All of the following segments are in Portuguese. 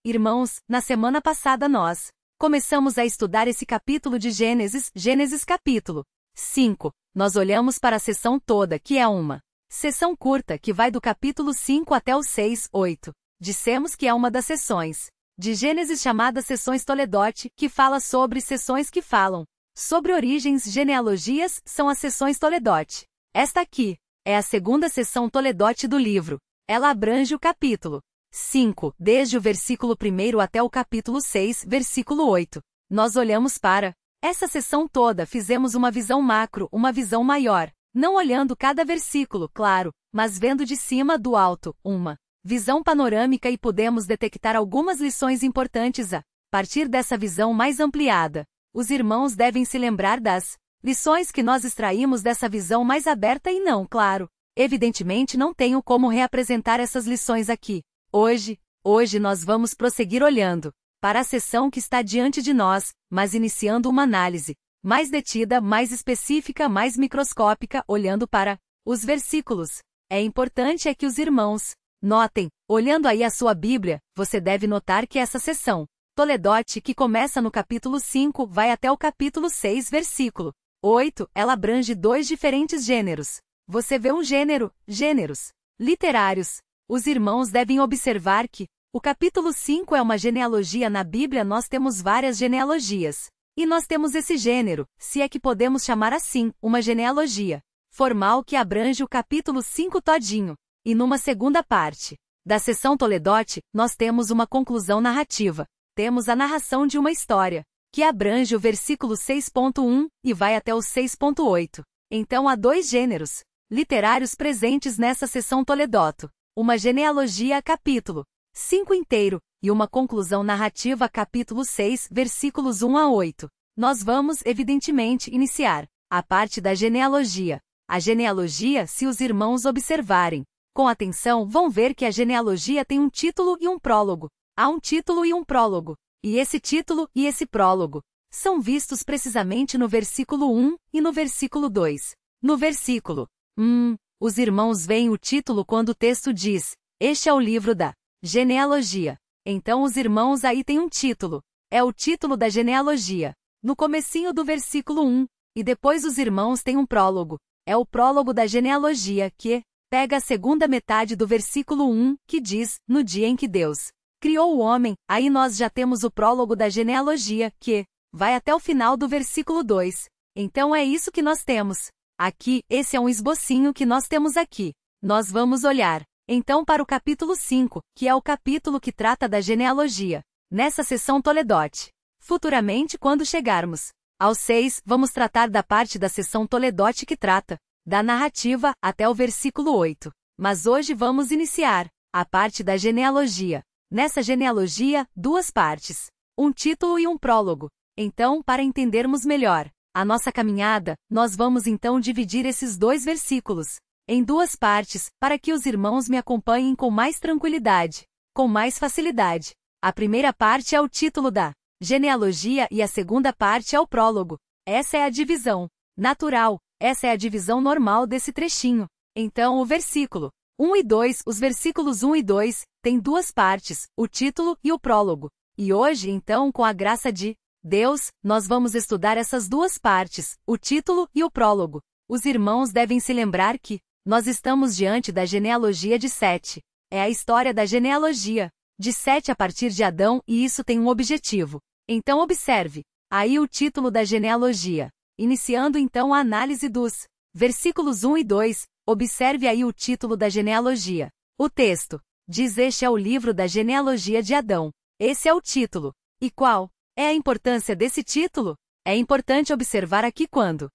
Irmãos, na semana passada nós começamos a estudar esse capítulo de Gênesis capítulo 5. Nós olhamos para a seção toda, que é uma seção curta que vai do capítulo 5 até o 6, 8. Dissemos que é uma das seções de Gênesis chamadas seções Toledote, que fala sobre seções que falam sobre origens, genealogias, são as seções Toledote. Esta aqui é a segunda seção Toledote do livro. Ela abrange o capítulo 5, desde o versículo 1 até o capítulo 6, versículo 8. Nós olhamos para essa seção toda, fizemos uma visão macro, uma visão maior, não olhando cada versículo, claro, mas vendo de cima do alto, uma visão panorâmica, e pudemos detectar algumas lições importantes a partir dessa visão mais ampliada. Os irmãos devem se lembrar das lições que nós extraímos dessa visão mais aberta e não, claro, evidentemente não tenho como reapresentar essas lições aqui. Hoje nós vamos prosseguir olhando para a seção que está diante de nós, mas iniciando uma análise mais detida, mais específica, mais microscópica, olhando para os versículos. É importante que os irmãos notem, olhando aí a sua Bíblia, você deve notar que essa seção Toledote, que começa no capítulo 5, vai até o capítulo 6, versículo 8, ela abrange dois diferentes gêneros. Você vê um gêneros literários. Os irmãos devem observar que o capítulo 5 é uma genealogia. Na Bíblia nós temos várias genealogias. E nós temos esse gênero, se é que podemos chamar assim, uma genealogia formal que abrange o capítulo 5 todinho. E numa segunda parte da seção Toledote, nós temos uma conclusão narrativa. Temos a narração de uma história, que abrange o versículo 6.1 e vai até o 6.8. Então há dois gêneros literários presentes nessa seção Toledote. Uma genealogia a capítulo 5 inteiro, e uma conclusão narrativa a capítulo 6, versículos 1 a 8. Nós vamos, evidentemente, iniciar a parte da genealogia. A genealogia, se os irmãos observarem com atenção, vão ver que a genealogia tem um título e um prólogo. Há um título e um prólogo, e esse título e esse prólogo são vistos precisamente no versículo 1 e no versículo 2. No versículo 1, os irmãos veem o título quando o texto diz: este é o livro da genealogia. Então os irmãos aí têm um título. É o título da genealogia. No comecinho do versículo 1. E depois os irmãos têm um prólogo. É o prólogo da genealogia que pega a segunda metade do versículo 1, que diz: no dia em que Deus criou o homem. Aí nós já temos o prólogo da genealogia, que vai até o final do versículo 2. Então é isso que nós temos aqui. Esse é um esbocinho que nós temos aqui. Nós vamos olhar então para o capítulo 5, que é o capítulo que trata da genealogia, nessa seção Toledote. Futuramente, quando chegarmos ao 6, vamos tratar da parte da seção Toledote que trata da narrativa até o versículo 8. Mas hoje vamos iniciar a parte da genealogia. Nessa genealogia, duas partes, um título e um prólogo. Então, para entendermos melhor a nossa caminhada, nós vamos então dividir esses dois versículos em duas partes, para que os irmãos me acompanhem com mais tranquilidade, com mais facilidade. A primeira parte é o título da genealogia e a segunda parte é o prólogo. Essa é a divisão natural, essa é a divisão normal desse trechinho. Então o versículo 1 e 2, os versículos 1 e 2, têm duas partes, o título e o prólogo. E hoje, então, com a graça de Deus, nós vamos estudar essas duas partes, o título e o prólogo. Os irmãos devem se lembrar que nós estamos diante da genealogia de Sete. É a história da genealogia de Sete a partir de Adão, e isso tem um objetivo. Então observe aí o título da genealogia. Iniciando então a análise dos versículos 1 e 2, observe aí o título da genealogia. O texto diz: este é o livro da genealogia de Adão. Esse é o título. E qual é a importância desse título? É importante observar aqui quando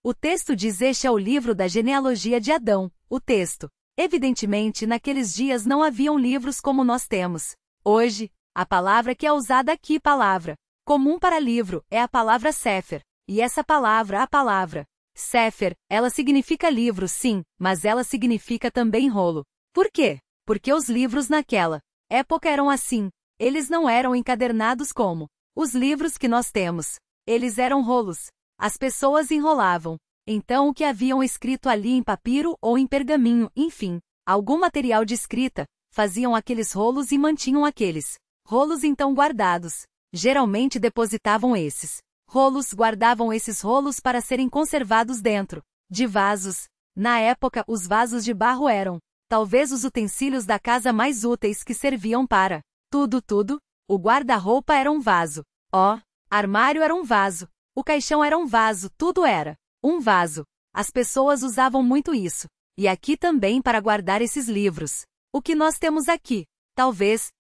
o texto diz: este é o livro da genealogia de Adão. O texto. Evidentemente, naqueles dias não haviam livros como nós temos hoje. A palavra que é usada aqui, palavra comum para livro, é a palavra Sefer. E essa palavra, a palavra Sefer, ela significa livro, sim, mas ela significa também rolo. Por quê? Porque os livros naquela época eram assim. Eles não eram encadernados como os livros que nós temos. Eles eram rolos. As pessoas enrolavam. Então o que haviam escrito ali em papiro ou em pergaminho, enfim, algum material de escrita, faziam aqueles rolos e mantinham aqueles rolos então guardados. Geralmente depositavam esses rolos, guardavam esses rolos para serem conservados dentro de vasos. Na época, os vasos de barro eram, talvez, os utensílios da casa mais úteis que serviam para tudo. O guarda-roupa era um vaso. Armário era um vaso. O caixão era um vaso, tudo era um vaso. As pessoas usavam muito isso. E aqui também para guardar esses livros. O que nós temos aqui? Talvez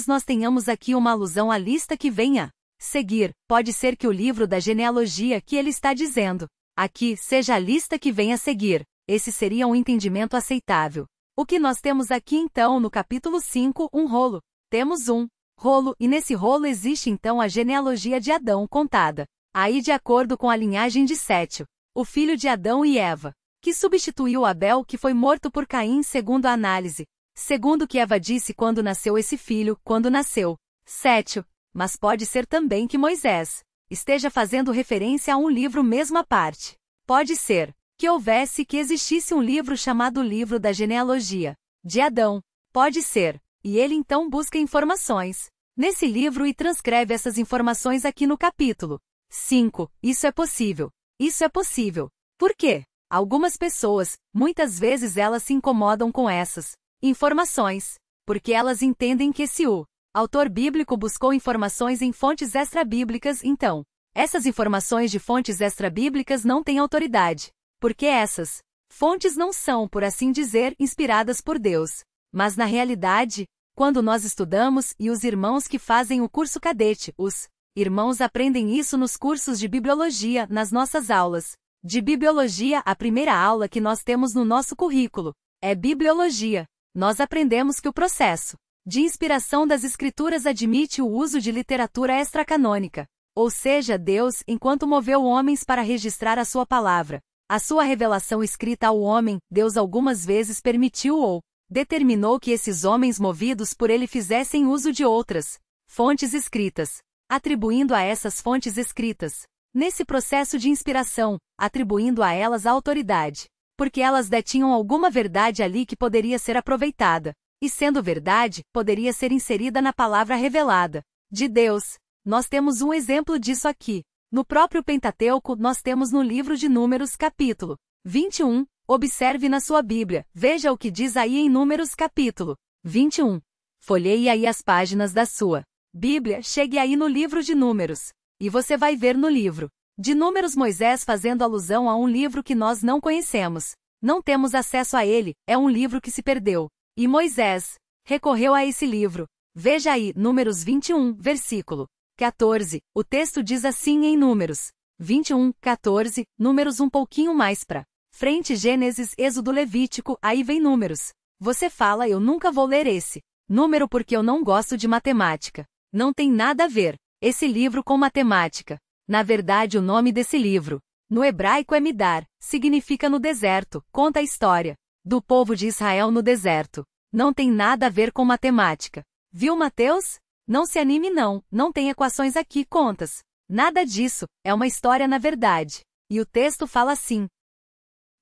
nós tenhamos aqui uma alusão à lista que venha a seguir. Pode ser que o livro da genealogia que ele está dizendo aqui seja a lista que vem a seguir. Esse seria um entendimento aceitável. O que nós temos aqui então no capítulo 5, um rolo. Temos um rolo, e nesse rolo existe então a genealogia de Adão contada. Aí, de acordo com a linhagem de Sétio, o filho de Adão e Eva, que substituiu Abel, que foi morto por Caim, segundo a análise. Segundo o que Eva disse quando nasceu esse filho, quando nasceu Sétio. Mas pode ser também que Moisés esteja fazendo referência a um livro mesmo à parte. Pode ser que existisse um livro chamado Livro da Genealogia de Adão. Pode ser. E ele então busca informações nesse livro e transcreve essas informações aqui no capítulo 5. Isso é possível. Isso é possível. Por quê? Algumas pessoas, muitas vezes elas se incomodam com essas informações, porque elas entendem que se o autor bíblico buscou informações em fontes extra-bíblicas, então essas informações de fontes extra-bíblicas não têm autoridade, porque essas fontes não são, por assim dizer, inspiradas por Deus. Mas na realidade, quando nós estudamos, e os irmãos que fazem o curso cadete, os irmãos aprendem isso nos cursos de bibliologia, nas nossas aulas de bibliologia, a primeira aula que nós temos no nosso currículo é bibliologia. Nós aprendemos que o processo de inspiração das escrituras admite o uso de literatura extracanônica, ou seja, Deus, enquanto moveu homens para registrar a sua palavra, a sua revelação escrita ao homem, Deus algumas vezes permitiu ou determinou que esses homens movidos por ele fizessem uso de outras fontes escritas, atribuindo a essas fontes escritas, nesse processo de inspiração, atribuindo a elas a autoridade, porque elas detinham alguma verdade ali que poderia ser aproveitada, e sendo verdade, poderia ser inserida na palavra revelada de Deus. Nós temos um exemplo disso aqui. No próprio Pentateuco, nós temos no livro de Números, capítulo 21, observe na sua Bíblia, veja o que diz aí em Números capítulo 21. Folheie aí as páginas da sua Bíblia, chegue aí no livro de Números, e você vai ver no livro de Números Moisés fazendo alusão a um livro que nós não conhecemos. Não temos acesso a ele, é um livro que se perdeu. E Moisés recorreu a esse livro. Veja aí, Números 21, versículo 14. O texto diz assim em Números 21, 14, Números um pouquinho mais pra frente, Gênesis, Êxodo, Levítico, aí vem Números. Você fala, eu nunca vou ler esse número porque eu não gosto de matemática. Não tem nada a ver esse livro com matemática. Na verdade, o nome desse livro, no hebraico é Midar, significa no deserto, conta a história do povo de Israel no deserto. Não tem nada a ver com matemática. Viu, Mateus? Não se anime não tem equações aqui, contas. Nada disso, é uma história na verdade. E o texto fala assim.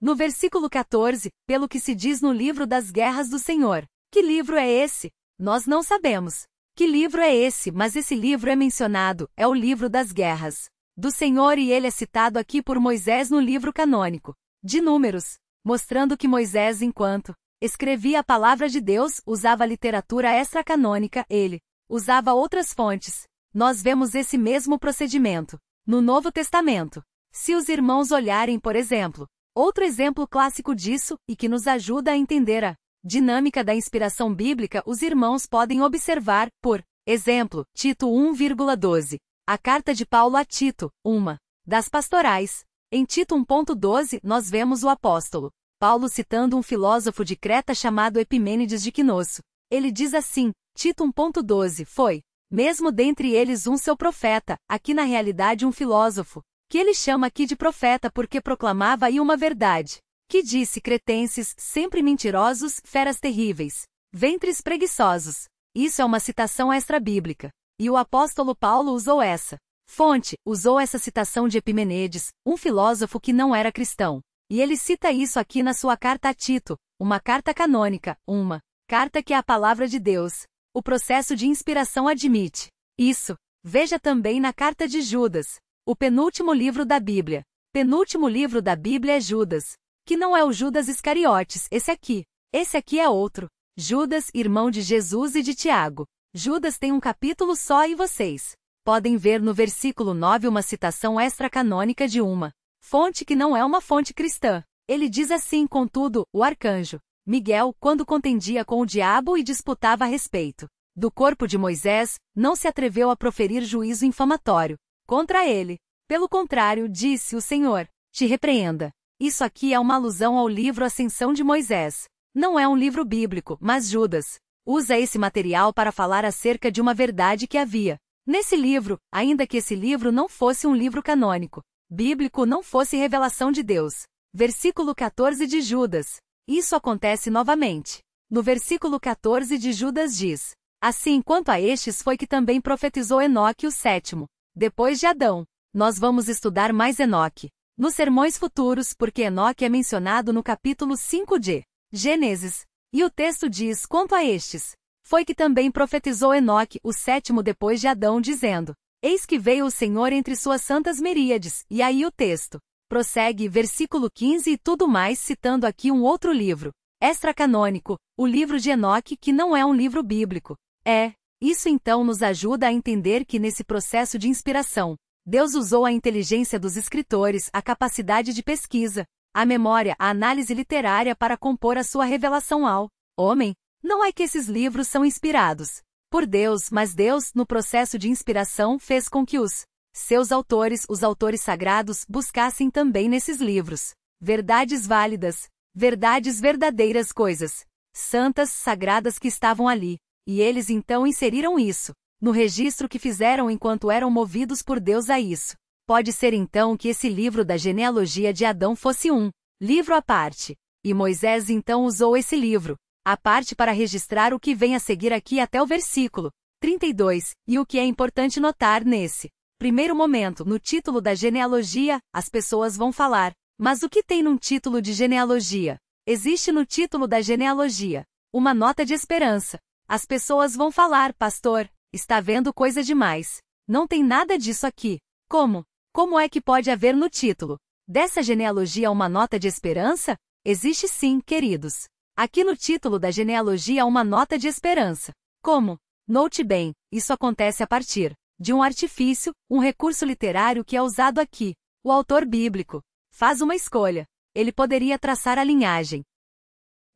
No versículo 14, pelo que se diz no livro das guerras do Senhor. Que livro é esse? Nós não sabemos. Que livro é esse, mas esse livro é mencionado, é o livro das guerras do Senhor e ele é citado aqui por Moisés no livro canônico de Números, mostrando que Moisés, enquanto escrevia a palavra de Deus, usava literatura extracanônica, ele usava outras fontes. Nós vemos esse mesmo procedimento no Novo Testamento. Se os irmãos olharem, por exemplo, outro exemplo clássico disso, e que nos ajuda a entender a dinâmica da inspiração bíblica, os irmãos podem observar, por exemplo, Tito 1,12. A carta de Paulo a Tito, uma das pastorais. Em Tito 1,12, nós vemos o apóstolo Paulo citando um filósofo de Creta chamado Epimênides de Quinosso. Ele diz assim, Tito 1,12, foi, mesmo dentre eles um seu profeta, aqui na realidade um filósofo, que ele chama aqui de profeta porque proclamava aí uma verdade, que disse cretenses, sempre mentirosos, feras terríveis, ventres preguiçosos. Isso é uma citação extra-bíblica. E o apóstolo Paulo usou essa fonte, usou essa citação de Epimênides, um filósofo que não era cristão. E ele cita isso aqui na sua carta a Tito, uma carta canônica, uma carta que é a palavra de Deus. O processo de inspiração admite isso. Veja também na carta de Judas, o penúltimo livro da Bíblia. Penúltimo livro da Bíblia é Judas, que não é o Judas Iscariotes, esse aqui. Esse aqui é outro. Judas, irmão de Jesus e de Tiago. Judas tem um capítulo só e vocês podem ver no versículo 9 uma citação extracanônica de uma fonte que não é uma fonte cristã. Ele diz assim: contudo, o arcanjo Miguel, quando contendia com o diabo e disputava a respeito do corpo de Moisés, não se atreveu a proferir juízo infamatório contra ele. Pelo contrário, disse o Senhor: te repreenda. Isso aqui é uma alusão ao livro Ascensão de Moisés. Não é um livro bíblico, mas Judas usa esse material para falar acerca de uma verdade que havia nesse livro, ainda que esse livro não fosse um livro canônico bíblico, não fosse revelação de Deus. Versículo 14 de Judas. Isso acontece novamente. No versículo 14 de Judas diz: assim quanto a estes foi que também profetizou Enoque o sétimo, depois de Adão. Nós vamos estudar mais Enoque nos sermões futuros, porque Enoque é mencionado no capítulo 5 de Gênesis. E o texto diz: quanto a estes foi que também profetizou Enoque o sétimo depois de Adão, dizendo: eis que veio o Senhor entre suas santas miríades. E aí o texto prossegue, versículo 15 e tudo mais, citando aqui um outro livro extracanônico, o livro de Enoque, que não é um livro bíblico. Isso então nos ajuda a entender que nesse processo de inspiração, Deus usou a inteligência dos escritores, a capacidade de pesquisa, a memória, a análise literária para compor a sua revelação ao homem. Não é que esses livros são inspirados por Deus, mas Deus, no processo de inspiração, fez com que os seus autores, os autores sagrados, buscassem também nesses livros verdades válidas, verdades verdadeiras, coisas santas, sagradas que estavam ali. E eles então inseriram isso no registro que fizeram enquanto eram movidos por Deus a isso. Pode ser então que esse livro da genealogia de Adão fosse um livro à parte. E Moisés então usou esse livro à parte para registrar o que vem a seguir aqui até o versículo 32. E o que é importante notar nesse primeiro momento, no título da genealogia, as pessoas vão falar: mas o que tem num título de genealogia? Existe no título da genealogia uma nota de esperança. As pessoas vão falar: pastor, está vendo coisa demais. Não tem nada disso aqui. Como? Como é que pode haver no título dessa genealogia uma nota de esperança? Existe sim, queridos. Aqui no título da genealogia há uma nota de esperança. Como? Note bem, isso acontece a partir de um artifício, um recurso literário que é usado aqui. O autor bíblico faz uma escolha. Ele poderia traçar a linhagem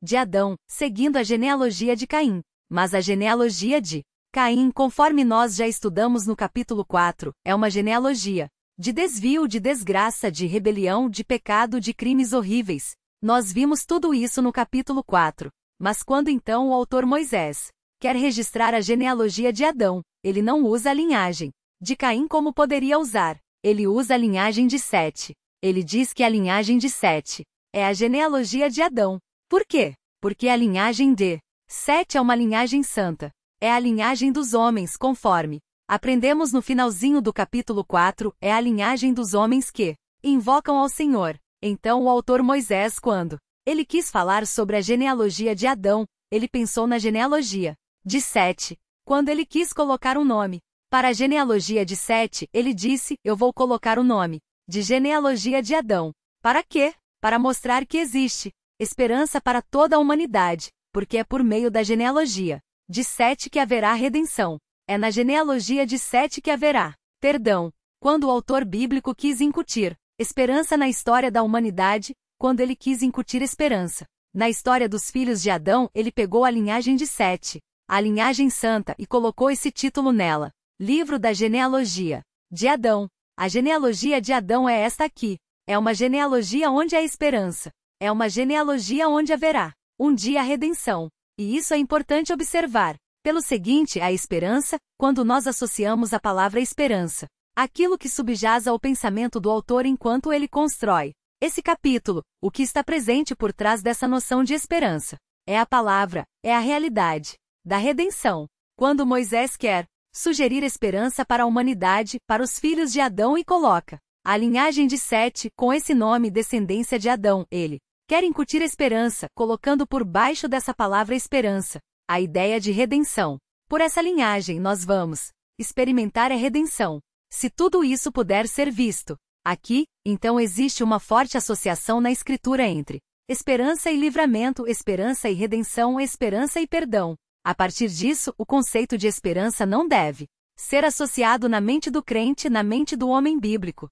de Adão, seguindo a genealogia de Caim. Mas a genealogia de Caim, conforme nós já estudamos no capítulo 4, é uma genealogia de desvio, de desgraça, de rebelião, de pecado, de crimes horríveis. Nós vimos tudo isso no capítulo 4. Mas quando então o autor Moisés quer registrar a genealogia de Adão, ele não usa a linhagem de Caim como poderia usar. Ele usa a linhagem de Sete. Ele diz que a linhagem de Sete é a genealogia de Adão. Por quê? Porque a linhagem de Sete é uma linhagem santa. É a linhagem dos homens, conforme aprendemos no finalzinho do capítulo 4, é a linhagem dos homens que invocam ao Senhor. Então o autor Moisés, quando ele quis falar sobre a genealogia de Adão, ele pensou na genealogia de Sete. Quando ele quis colocar um nome para a genealogia de Sete, ele disse: eu vou colocar o nome de genealogia de Adão. Para quê? Para mostrar que existe esperança para toda a humanidade, porque é por meio da genealogia de Sete que haverá redenção. É na genealogia de Sete que haverá perdão. Quando o autor bíblico quis incutir esperança na história da humanidade, quando ele quis incutir esperança na história dos filhos de Adão, ele pegou a linhagem de Sete, a linhagem santa, e colocou esse título nela: Livro da Genealogia de Adão. A genealogia de Adão é esta aqui. É uma genealogia onde há esperança. É uma genealogia onde haverá um dia a redenção. E isso é importante observar. Pelo seguinte, a esperança, quando nós associamos a palavra esperança àquilo que subjaz ao pensamento do autor enquanto ele constrói esse capítulo, o que está presente por trás dessa noção de esperança é a palavra, é a realidade da redenção. Quando Moisés quer sugerir esperança para a humanidade, para os filhos de Adão, e coloca a linhagem de Sete com esse nome, descendência de Adão, ele quer incutir esperança, colocando por baixo dessa palavra esperança a ideia de redenção. Por essa linhagem nós vamos experimentar a redenção. Se tudo isso puder ser visto aqui, então existe uma forte associação na Escritura entre esperança e livramento, esperança e redenção, esperança e perdão. A partir disso, o conceito de esperança não deve ser associado na mente do crente, na mente do homem bíblico.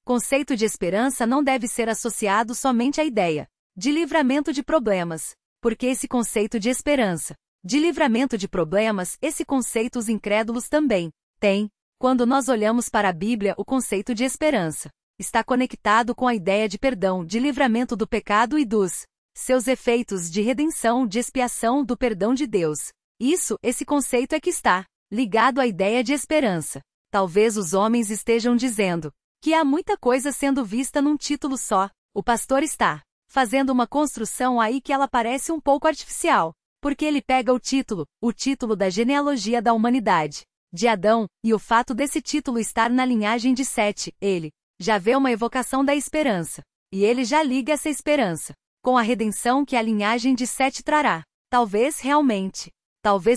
Conceito de esperança não deve ser associado somente à ideia de livramento de problemas, porque esse conceito de esperança, de livramento de problemas, esse conceito os incrédulos também têm. Quando nós olhamos para a Bíblia, o conceito de esperança está conectado com a ideia de perdão, de livramento do pecado e dos seus efeitos de redenção, de expiação, do perdão de Deus. Esse conceito é que está ligado à ideia de esperança. Talvez os homens estejam dizendo que há muita coisa sendo vista num título só. O pastor está fazendo uma construção aí que ela parece um pouco artificial, porque ele pega o título da genealogia da humanidade, de Adão, e o fato desse título estar na linhagem de Sete, ele já vê uma evocação da esperança, e ele já liga essa esperança com a redenção que a linhagem de Sete trará. Talvez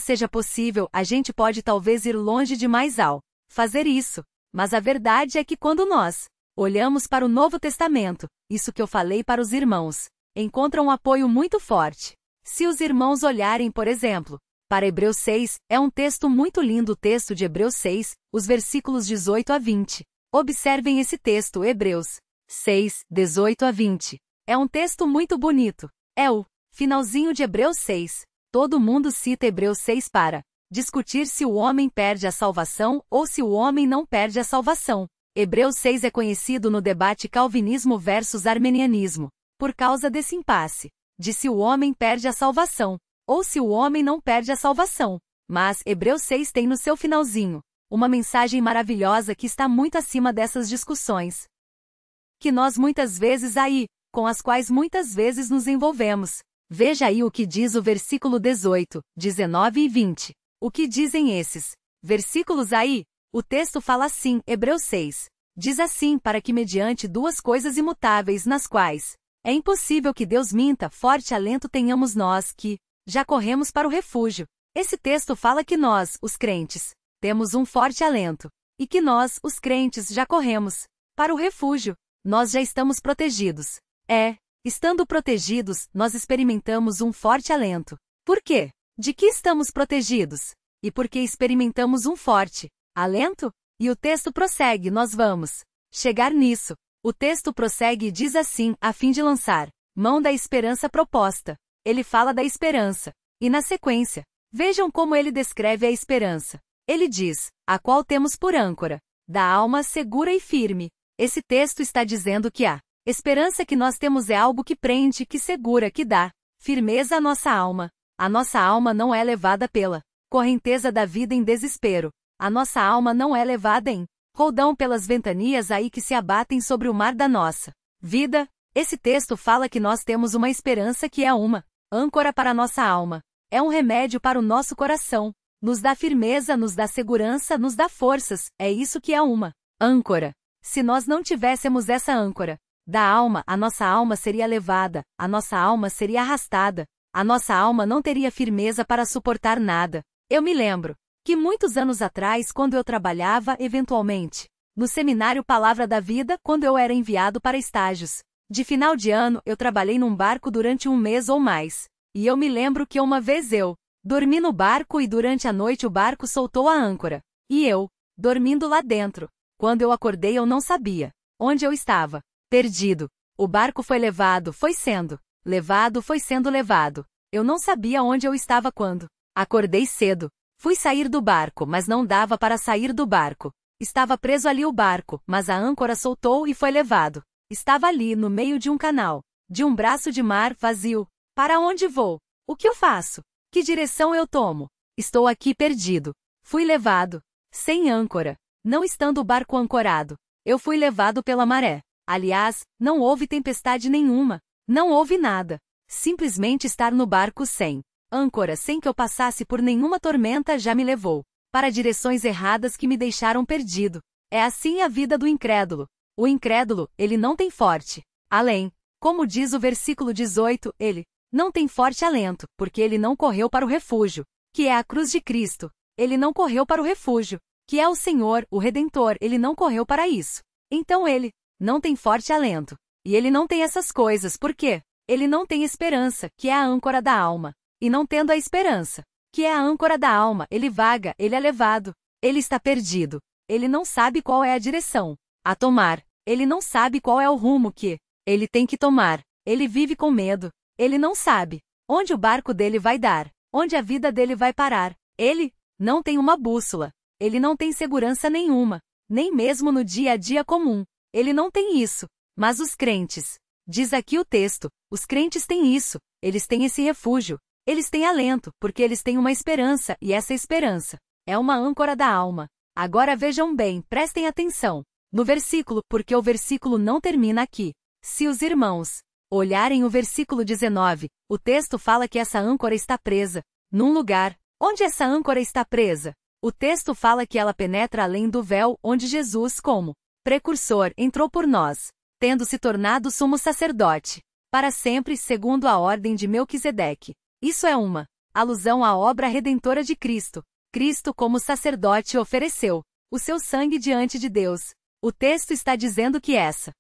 seja possível, a gente pode talvez ir longe demais ao fazer isso, mas a verdade é que quando nós olhamos para o Novo Testamento, isso que eu falei para os irmãos, encontra um apoio muito forte. Se os irmãos olharem, por exemplo, para Hebreus 6, é um texto muito lindo, o texto de Hebreus 6, os versículos 18 a 20. Observem esse texto, Hebreus 6, 18 a 20. É um texto muito bonito. É o finalzinho de Hebreus 6. Todo mundo cita Hebreus 6 para discutir se o homem perde a salvação ou se o homem não perde a salvação. Hebreus 6 é conhecido no debate calvinismo versus armenianismo, por causa desse impasse, de se o homem perde a salvação, ou se o homem não perde a salvação. Mas Hebreus 6 tem no seu finalzinho uma mensagem maravilhosa que está muito acima dessas discussões, que nós muitas vezes com as quais muitas vezes nos envolvemos. Veja aí o que diz o versículo 18, 19 e 20. O que dizem esses versículos aí? O texto fala assim, Hebreus 6. Diz assim, para que mediante duas coisas imutáveis nas quais é impossível que Deus minta, forte alento tenhamos nós que já corremos para o refúgio. Esse texto fala que nós, os crentes, temos um forte alento, e que nós, os crentes, já corremos para o refúgio. Nós já estamos protegidos. Estando protegidos, nós experimentamos um forte alento. Por quê? De que estamos protegidos? E por que experimentamos um forte alento? E o texto prossegue, nós vamos chegar nisso. O texto prossegue e diz assim, a fim de lançar mão da esperança proposta. Ele fala da esperança. E na sequência, vejam como ele descreve a esperança. Ele diz, a qual temos por âncora da alma segura e firme. Esse texto está dizendo que a esperança que nós temos é algo que prende, que segura, que dá firmeza à nossa alma. A nossa alma não é levada pela correnteza da vida em desespero. A nossa alma não é levada em roldão pelas ventanias aí que se abatem sobre o mar da nossa vida. Esse texto fala que nós temos uma esperança que é uma âncora para a nossa alma. É um remédio para o nosso coração. Nos dá firmeza, nos dá segurança, nos dá forças. É isso que é uma âncora. Se nós não tivéssemos essa âncora da alma, a nossa alma seria levada, a nossa alma seria arrastada, a nossa alma não teria firmeza para suportar nada. Eu me lembro que muitos anos atrás, quando eu trabalhava, eventualmente, no seminário Palavra da Vida, quando eu era enviado para estágios de final de ano, eu trabalhei num barco durante um mês ou mais. E eu me lembro que uma vez eu dormi no barco e durante a noite o barco soltou a âncora. E eu, dormindo lá dentro, quando eu acordei eu não sabia onde eu estava. Perdido. O barco foi sendo levado. Eu não sabia onde eu estava quando acordei cedo. Fui sair do barco, mas não dava para sair do barco. Estava preso ali o barco, mas a âncora soltou e foi levado. Estava ali, no meio de um canal, de um braço de mar vazio. Para onde vou? O que eu faço? Que direção eu tomo? Estou aqui perdido. Fui levado. Sem âncora. Não estando o barco ancorado. Eu fui levado pela maré. Aliás, não houve tempestade nenhuma. Não houve nada. Simplesmente estar no barco sem âncora, sem que eu passasse por nenhuma tormenta, já me levou para direções erradas que me deixaram perdido. É assim a vida do incrédulo. O incrédulo, ele não tem forte além. Como diz o versículo 18, ele não tem forte alento, porque ele não correu para o refúgio. que é a cruz de Cristo. Ele não correu para o refúgio, que é o Senhor, o Redentor. Ele não correu para isso. Então ele não tem forte alento. E ele não tem essas coisas, por quê? Ele não tem esperança, que é a âncora da alma. E não tendo a esperança, que é a âncora da alma, ele vaga, ele é levado. Ele está perdido. Ele não sabe qual é a direção a tomar. Ele não sabe qual é o rumo que ele tem que tomar. Ele vive com medo. Ele não sabe onde o barco dele vai dar, onde a vida dele vai parar. Ele não tem uma bússola. Ele não tem segurança nenhuma, nem mesmo no dia a dia comum. Ele não tem isso. Mas os crentes, diz aqui o texto, os crentes têm isso. Eles têm esse refúgio. Eles têm alento, porque eles têm uma esperança, e essa esperança é uma âncora da alma. Agora vejam bem, prestem atenção no versículo, porque o versículo não termina aqui. Se os irmãos olharem o versículo 19, o texto fala que essa âncora está presa num lugar. Onde essa âncora está presa? O texto fala que ela penetra além do véu, onde Jesus, como precursor, entrou por nós, tendo se tornado sumo sacerdote, para sempre, segundo a ordem de Melquisedeque. Isso é uma alusão à obra redentora de Cristo. Cristo, como sacerdote, ofereceu o seu sangue diante de Deus. O texto está dizendo que essa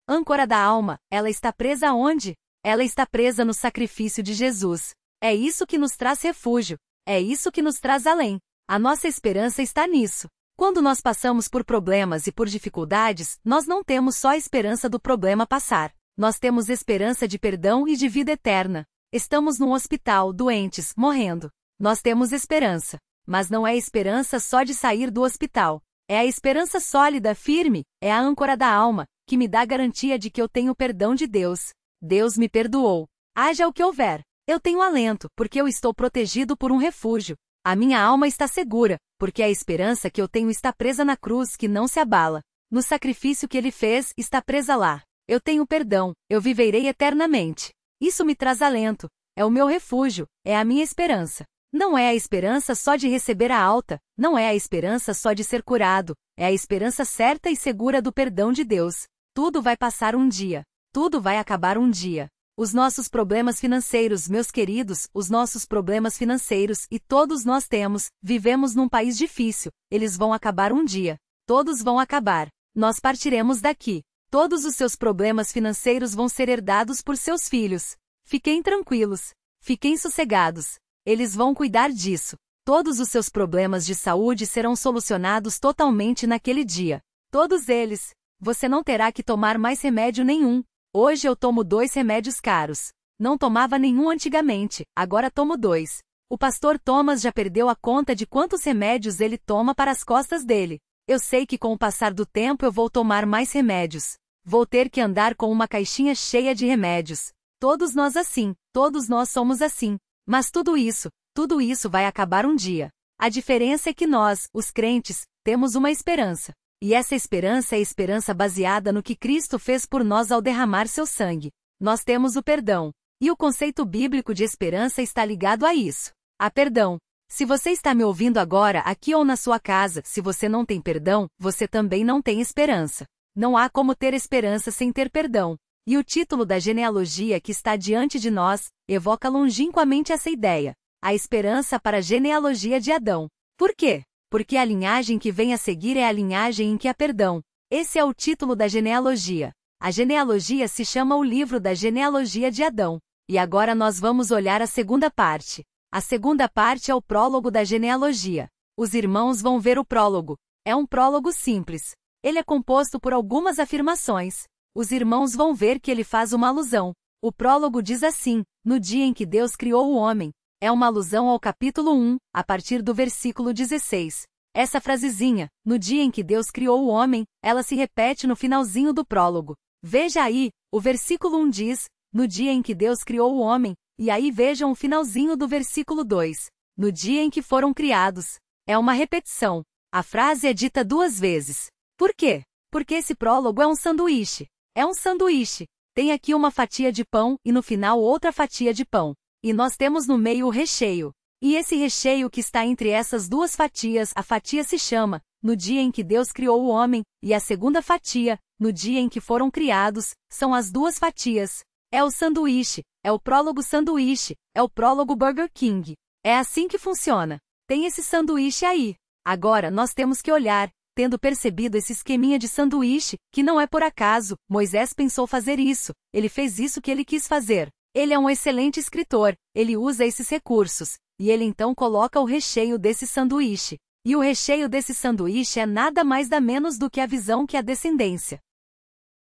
âncora da alma, ela está presa aonde? Ela está presa no sacrifício de Jesus. É isso que nos traz refúgio. É isso que nos traz além. A nossa esperança está nisso. Quando nós passamos por problemas e por dificuldades, nós não temos só a esperança do problema passar. Nós temos esperança de perdão e de vida eterna. Estamos num hospital, doentes, morrendo. Nós temos esperança. Mas não é esperança só de sair do hospital. É a esperança sólida, firme, é a âncora da alma, que me dá a garantia de que eu tenho perdão de Deus. Deus me perdoou. Haja o que houver. Eu tenho alento, porque eu estou protegido por um refúgio. A minha alma está segura, porque a esperança que eu tenho está presa na cruz que não se abala. No sacrifício que ele fez, está presa lá. Eu tenho perdão, eu viverei eternamente. Isso me traz alento. É o meu refúgio, é a minha esperança. Não é a esperança só de receber a alta, não é a esperança só de ser curado, é a esperança certa e segura do perdão de Deus. Tudo vai passar um dia. Tudo vai acabar um dia. Os nossos problemas financeiros, meus queridos, os nossos problemas financeiros, e todos nós temos, vivemos num país difícil, eles vão acabar um dia. Todos vão acabar. Nós partiremos daqui. Todos os seus problemas financeiros vão ser herdados por seus filhos. Fiquem tranquilos. Fiquem sossegados. Eles vão cuidar disso. Todos os seus problemas de saúde serão solucionados totalmente naquele dia. Todos eles. Você não terá que tomar mais remédio nenhum. Hoje eu tomo 2 remédios caros. Não tomava nenhum antigamente, agora tomo 2. O pastor Thomas já perdeu a conta de quantos remédios ele toma para as costas dele. Eu sei que com o passar do tempo eu vou tomar mais remédios. Vou ter que andar com uma caixinha cheia de remédios. Todos nós assim, todos nós somos assim. Mas tudo isso vai acabar um dia. A diferença é que nós, os crentes, temos uma esperança. E essa esperança é a esperança baseada no que Cristo fez por nós ao derramar seu sangue. Nós temos o perdão. E o conceito bíblico de esperança está ligado a isso. A perdão. Se você está me ouvindo agora, aqui ou na sua casa, se você não tem perdão, você também não tem esperança. Não há como ter esperança sem ter perdão. E o título da genealogia que está diante de nós, evoca longínquamente essa ideia. A esperança para a genealogia de Adão. Por quê? Porque a linhagem que vem a seguir é a linhagem em que há perdão. Esse é o título da genealogia. A genealogia se chama o livro da genealogia de Adão. E agora nós vamos olhar a segunda parte. A segunda parte é o prólogo da genealogia. Os irmãos vão ver o prólogo. É um prólogo simples. Ele é composto por algumas afirmações. Os irmãos vão ver que ele faz uma alusão. O prólogo diz assim: no dia em que Deus criou o homem. É uma alusão ao capítulo 1, a partir do versículo 16. Essa frasezinha, no dia em que Deus criou o homem, ela se repete no finalzinho do prólogo. Veja aí, o versículo 1 diz, no dia em que Deus criou o homem, e aí vejam o finalzinho do versículo 2. No dia em que foram criados. É uma repetição. A frase é dita 2 vezes. Por quê? Porque esse prólogo é um sanduíche. É um sanduíche. Tem aqui uma fatia de pão e no final outra fatia de pão. E nós temos no meio o recheio. E esse recheio que está entre essas 2 fatias, a fatia se chama, no dia em que Deus criou o homem, e a segunda fatia, no dia em que foram criados, são as 2 fatias. É o sanduíche, é o prólogo sanduíche, é o prólogo Burger King. É assim que funciona. Tem esse sanduíche aí. Agora nós temos que olhar, tendo percebido esse esqueminha de sanduíche, que não é por acaso, Moisés pensou fazer isso, ele fez isso que ele quis fazer. Ele é um excelente escritor, ele usa esses recursos, e ele então coloca o recheio desse sanduíche. E o recheio desse sanduíche é nada mais da menos do que a visão que a descendência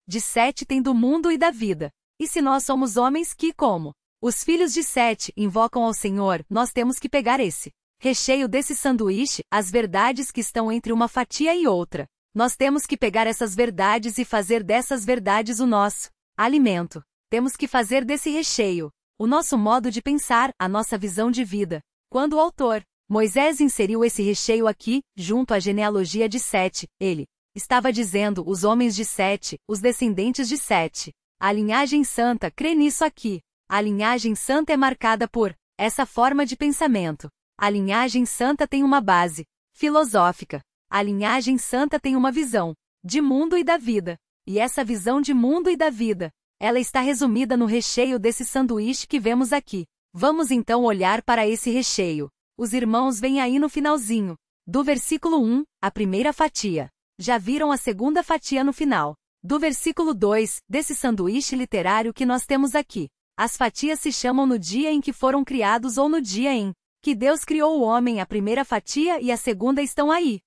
de Sete tem do mundo e da vida. E se nós somos homens que, como os filhos de Sete, invocam ao Senhor, nós temos que pegar esse recheio desse sanduíche, as verdades que estão entre uma fatia e outra. Nós temos que pegar essas verdades e fazer dessas verdades o nosso alimento. Temos que fazer desse recheio o nosso modo de pensar, a nossa visão de vida. Quando o autor Moisés inseriu esse recheio aqui, junto à genealogia de Sete, ele estava dizendo os homens de Sete, os descendentes de Sete. A linhagem santa crê nisso aqui. A linhagem santa é marcada por essa forma de pensamento. A linhagem santa tem uma base filosófica. A linhagem santa tem uma visão de mundo e da vida. E essa visão de mundo e da vida, ela está resumida no recheio desse sanduíche que vemos aqui. Vamos então olhar para esse recheio. Os irmãos veem aí no finalzinho do versículo 1, a primeira fatia. Já viram a segunda fatia no final do versículo 2, desse sanduíche literário que nós temos aqui. As fatias se chamam no dia em que foram criados ou no dia em que Deus criou o homem. A primeira fatia e a segunda estão aí.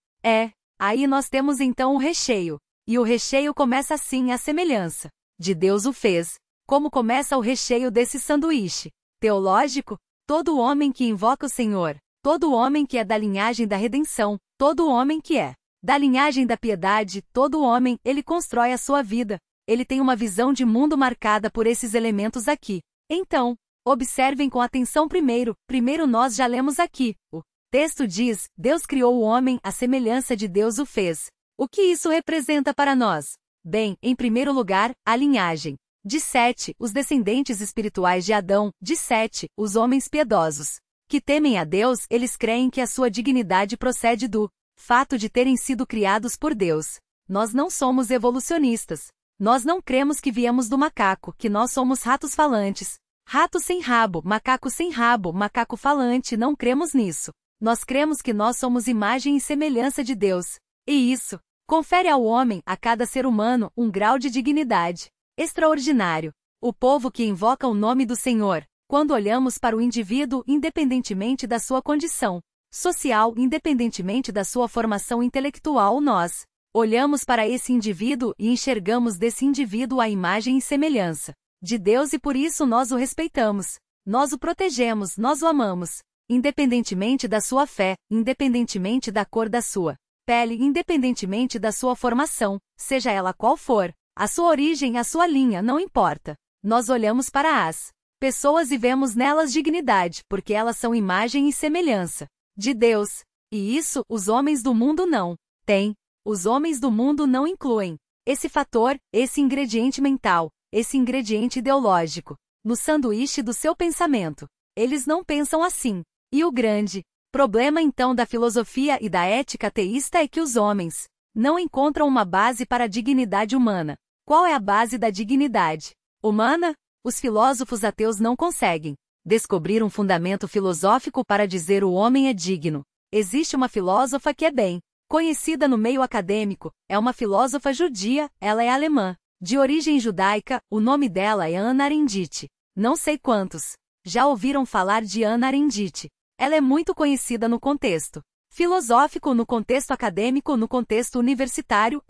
Aí nós temos então o recheio. E o recheio começa assim: a semelhança de Deus o fez. Como começa o recheio desse sanduíche teológico? Todo homem que invoca o Senhor, todo homem que é da linhagem da redenção, todo homem que é da linhagem da piedade, todo homem, ele constrói a sua vida. Ele tem uma visão de mundo marcada por esses elementos aqui. Então, observem com atenção primeiro nós já lemos aqui. O texto diz, Deus criou o homem, à semelhança de Deus o fez. O que isso representa para nós? Bem, em primeiro lugar, a linhagem de Sete, os descendentes espirituais de Adão, de Sete, os homens piedosos, que temem a Deus, eles creem que a sua dignidade procede do fato de terem sido criados por Deus. Nós não somos evolucionistas. Nós não cremos que viemos do macaco, que nós somos ratos falantes. Rato sem rabo, macaco falante, não cremos nisso. Nós cremos que nós somos imagem e semelhança de Deus. E isso confere ao homem, a cada ser humano, um grau de dignidade extraordinário. O povo que invoca o nome do Senhor, quando olhamos para o indivíduo, independentemente da sua condição social, independentemente da sua formação intelectual, nós olhamos para esse indivíduo e enxergamos desse indivíduo a imagem e semelhança de Deus e por isso nós o respeitamos. Nós o protegemos, nós o amamos. Independentemente da sua fé, independentemente da cor da sua pele, independentemente da sua formação, seja ela qual for, a sua origem, a sua linha, não importa. Nós olhamos para as pessoas e vemos nelas dignidade, porque elas são imagem e semelhança de Deus. E isso, os homens do mundo não têm. Os homens do mundo não incluem esse fator, esse ingrediente mental, esse ingrediente ideológico no sanduíche do seu pensamento. Eles não pensam assim. E o grande problema então da filosofia e da ética ateísta é que os homens não encontram uma base para a dignidade humana. Qual é a base da dignidade humana? Os filósofos ateus não conseguem descobrir um fundamento filosófico para dizer o homem é digno. Existe uma filósofa que é bem conhecida no meio acadêmico, é uma filósofa judia, ela é alemã, de origem judaica, o nome dela é Hannah Arendt. Não sei quantos já ouviram falar de Hannah Arendt. Ela é muito conhecida no contexto filosófico, no contexto acadêmico, no contexto universitário,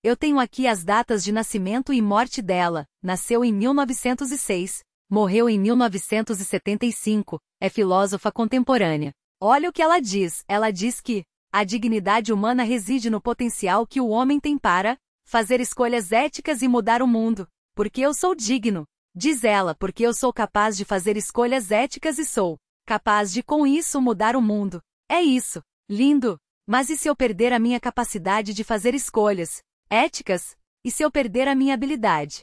eu tenho aqui as datas de nascimento e morte dela. Nasceu em 1906, morreu em 1975, é filósofa contemporânea. Olha o que ela diz que a dignidade humana reside no potencial que o homem tem para fazer escolhas éticas e mudar o mundo. Porque eu sou digno, diz ela, porque eu sou capaz de fazer escolhas éticas e sou capaz de, com isso, mudar o mundo. É isso. Lindo. Mas e se eu perder a minha capacidade de fazer escolhas éticas? E se eu perder a minha habilidade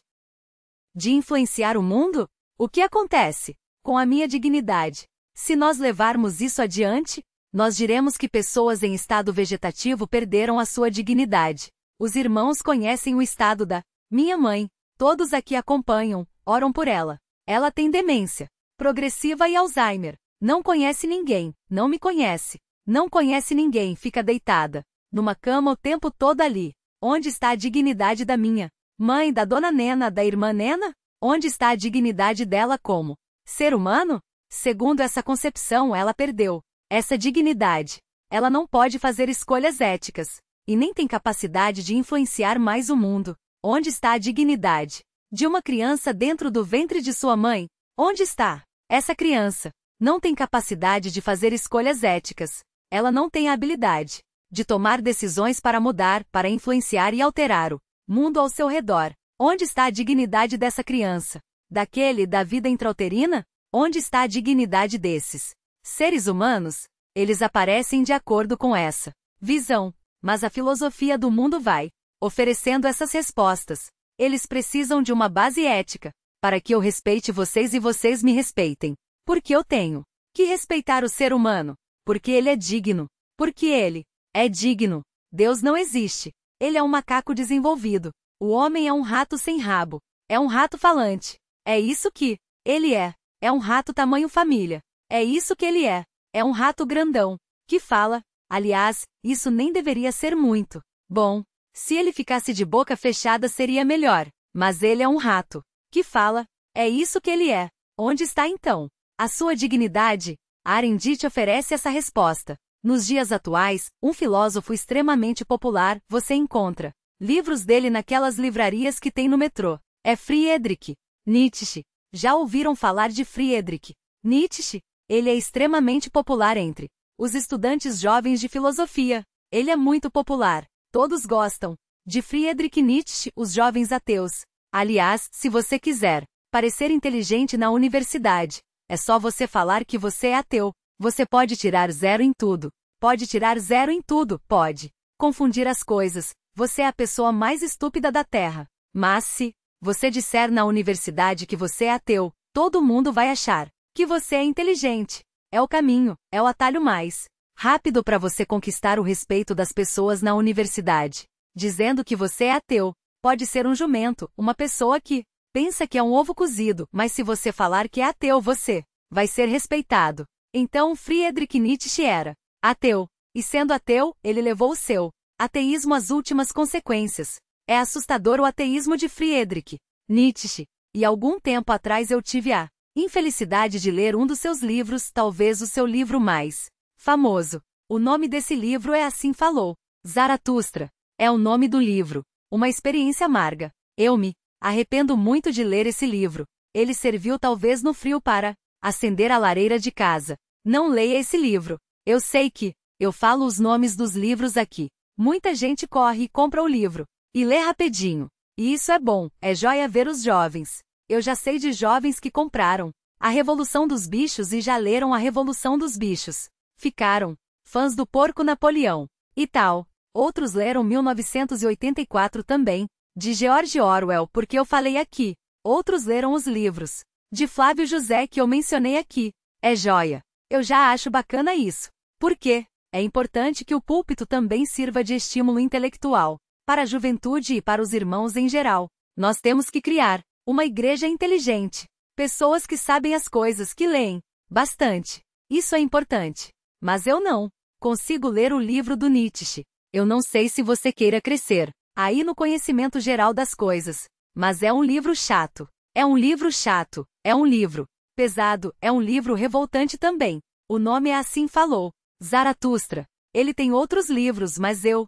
de influenciar o mundo? O que acontece com a minha dignidade? Se nós levarmos isso adiante, nós diremos que pessoas em estado vegetativo perderam a sua dignidade. Os irmãos conhecem o estado da minha mãe. Todos aqui acompanham, oram por ela. Ela tem demência progressiva e Alzheimer. Não conhece ninguém, não me conhece. Não conhece ninguém, fica deitada numa cama o tempo todo ali. Onde está a dignidade da minha mãe, da dona Nena, da irmã Nena? Onde está a dignidade dela como ser humano? Segundo essa concepção, ela perdeu essa dignidade. Ela não pode fazer escolhas éticas e nem tem capacidade de influenciar mais o mundo. Onde está a dignidade de uma criança dentro do ventre de sua mãe? Onde está? Essa criança não tem capacidade de fazer escolhas éticas. Ela não tem a habilidade de tomar decisões para mudar, para influenciar e alterar o mundo ao seu redor. Onde está a dignidade dessa criança? Daquele da vida intrauterina? Onde está a dignidade desses seres humanos? Eles aparecem de acordo com essa visão, mas a filosofia do mundo vai oferecendo essas respostas. Eles precisam de uma base ética para que eu respeite vocês e vocês me respeitem. Porque eu tenho que respeitar o ser humano. Porque ele é digno. Porque ele é digno. Deus não existe. Ele é um macaco desenvolvido. O homem é um rato sem rabo. É um rato falante. É isso que ele é. É um rato tamanho família. É isso que ele é. É um rato grandão. Que fala. Aliás, isso nem deveria ser muito bom. Se ele ficasse de boca fechada seria melhor. Mas ele é um rato. Que fala. É isso que ele é. Onde está então a sua dignidade? Arendite oferece essa resposta. Nos dias atuais, um filósofo extremamente popular, você encontra livros dele naquelas livrarias que tem no metrô. É Friedrich Nietzsche. Já ouviram falar de Friedrich Nietzsche? Ele é extremamente popular entre os estudantes jovens de filosofia. Ele é muito popular. Todos gostam de Friedrich Nietzsche, os jovens ateus. Aliás, se você quiser parecer inteligente na universidade, é só você falar que você é ateu. Você pode tirar 0 em tudo. Pode tirar 0 em tudo, pode confundir as coisas. Você é a pessoa mais estúpida da Terra. Mas se você disser na universidade que você é ateu, todo mundo vai achar que você é inteligente. É o caminho, é o atalho mais rápido para você conquistar o respeito das pessoas na universidade. Dizendo que você é ateu, pode ser um jumento, uma pessoa que pensa que é um ovo cozido, mas se você falar que é ateu, você vai ser respeitado. Então Friedrich Nietzsche era ateu, e sendo ateu, ele levou o seu ateísmo às últimas consequências. É assustador o ateísmo de Friedrich Nietzsche, e algum tempo atrás eu tive a infelicidade de ler um dos seus livros, talvez o seu livro mais famoso. O nome desse livro é Assim Falou Zaratustra. É o nome do livro. Uma experiência amarga. Eu me arrependo muito de ler esse livro. Ele serviu talvez no frio para acender a lareira de casa. Não leia esse livro. Eu sei que eu falo os nomes dos livros aqui. Muita gente corre e compra o livro e lê rapidinho. E isso é bom, é joia ver os jovens. Eu já sei de jovens que compraram A Revolução dos Bichos e já leram A Revolução dos Bichos. Ficaram fãs do Porco Napoleão e tal. Outros leram 1984 também, de George Orwell, porque eu falei aqui. Outros leram os livros de Flávio José que eu mencionei aqui. É joia. Eu já acho bacana isso. Por quê? É importante que o púlpito também sirva de estímulo intelectual para a juventude e para os irmãos em geral. Nós temos que criar uma igreja inteligente. Pessoas que sabem as coisas, que leem bastante. Isso é importante. Mas eu não consigo ler o livro do Nietzsche. Eu não sei se você queira crescer aí no conhecimento geral das coisas. Mas é um livro chato. É um livro chato. É um livro pesado. É um livro revoltante também. O nome é Assim Falou Zaratustra. Ele tem outros livros, mas eu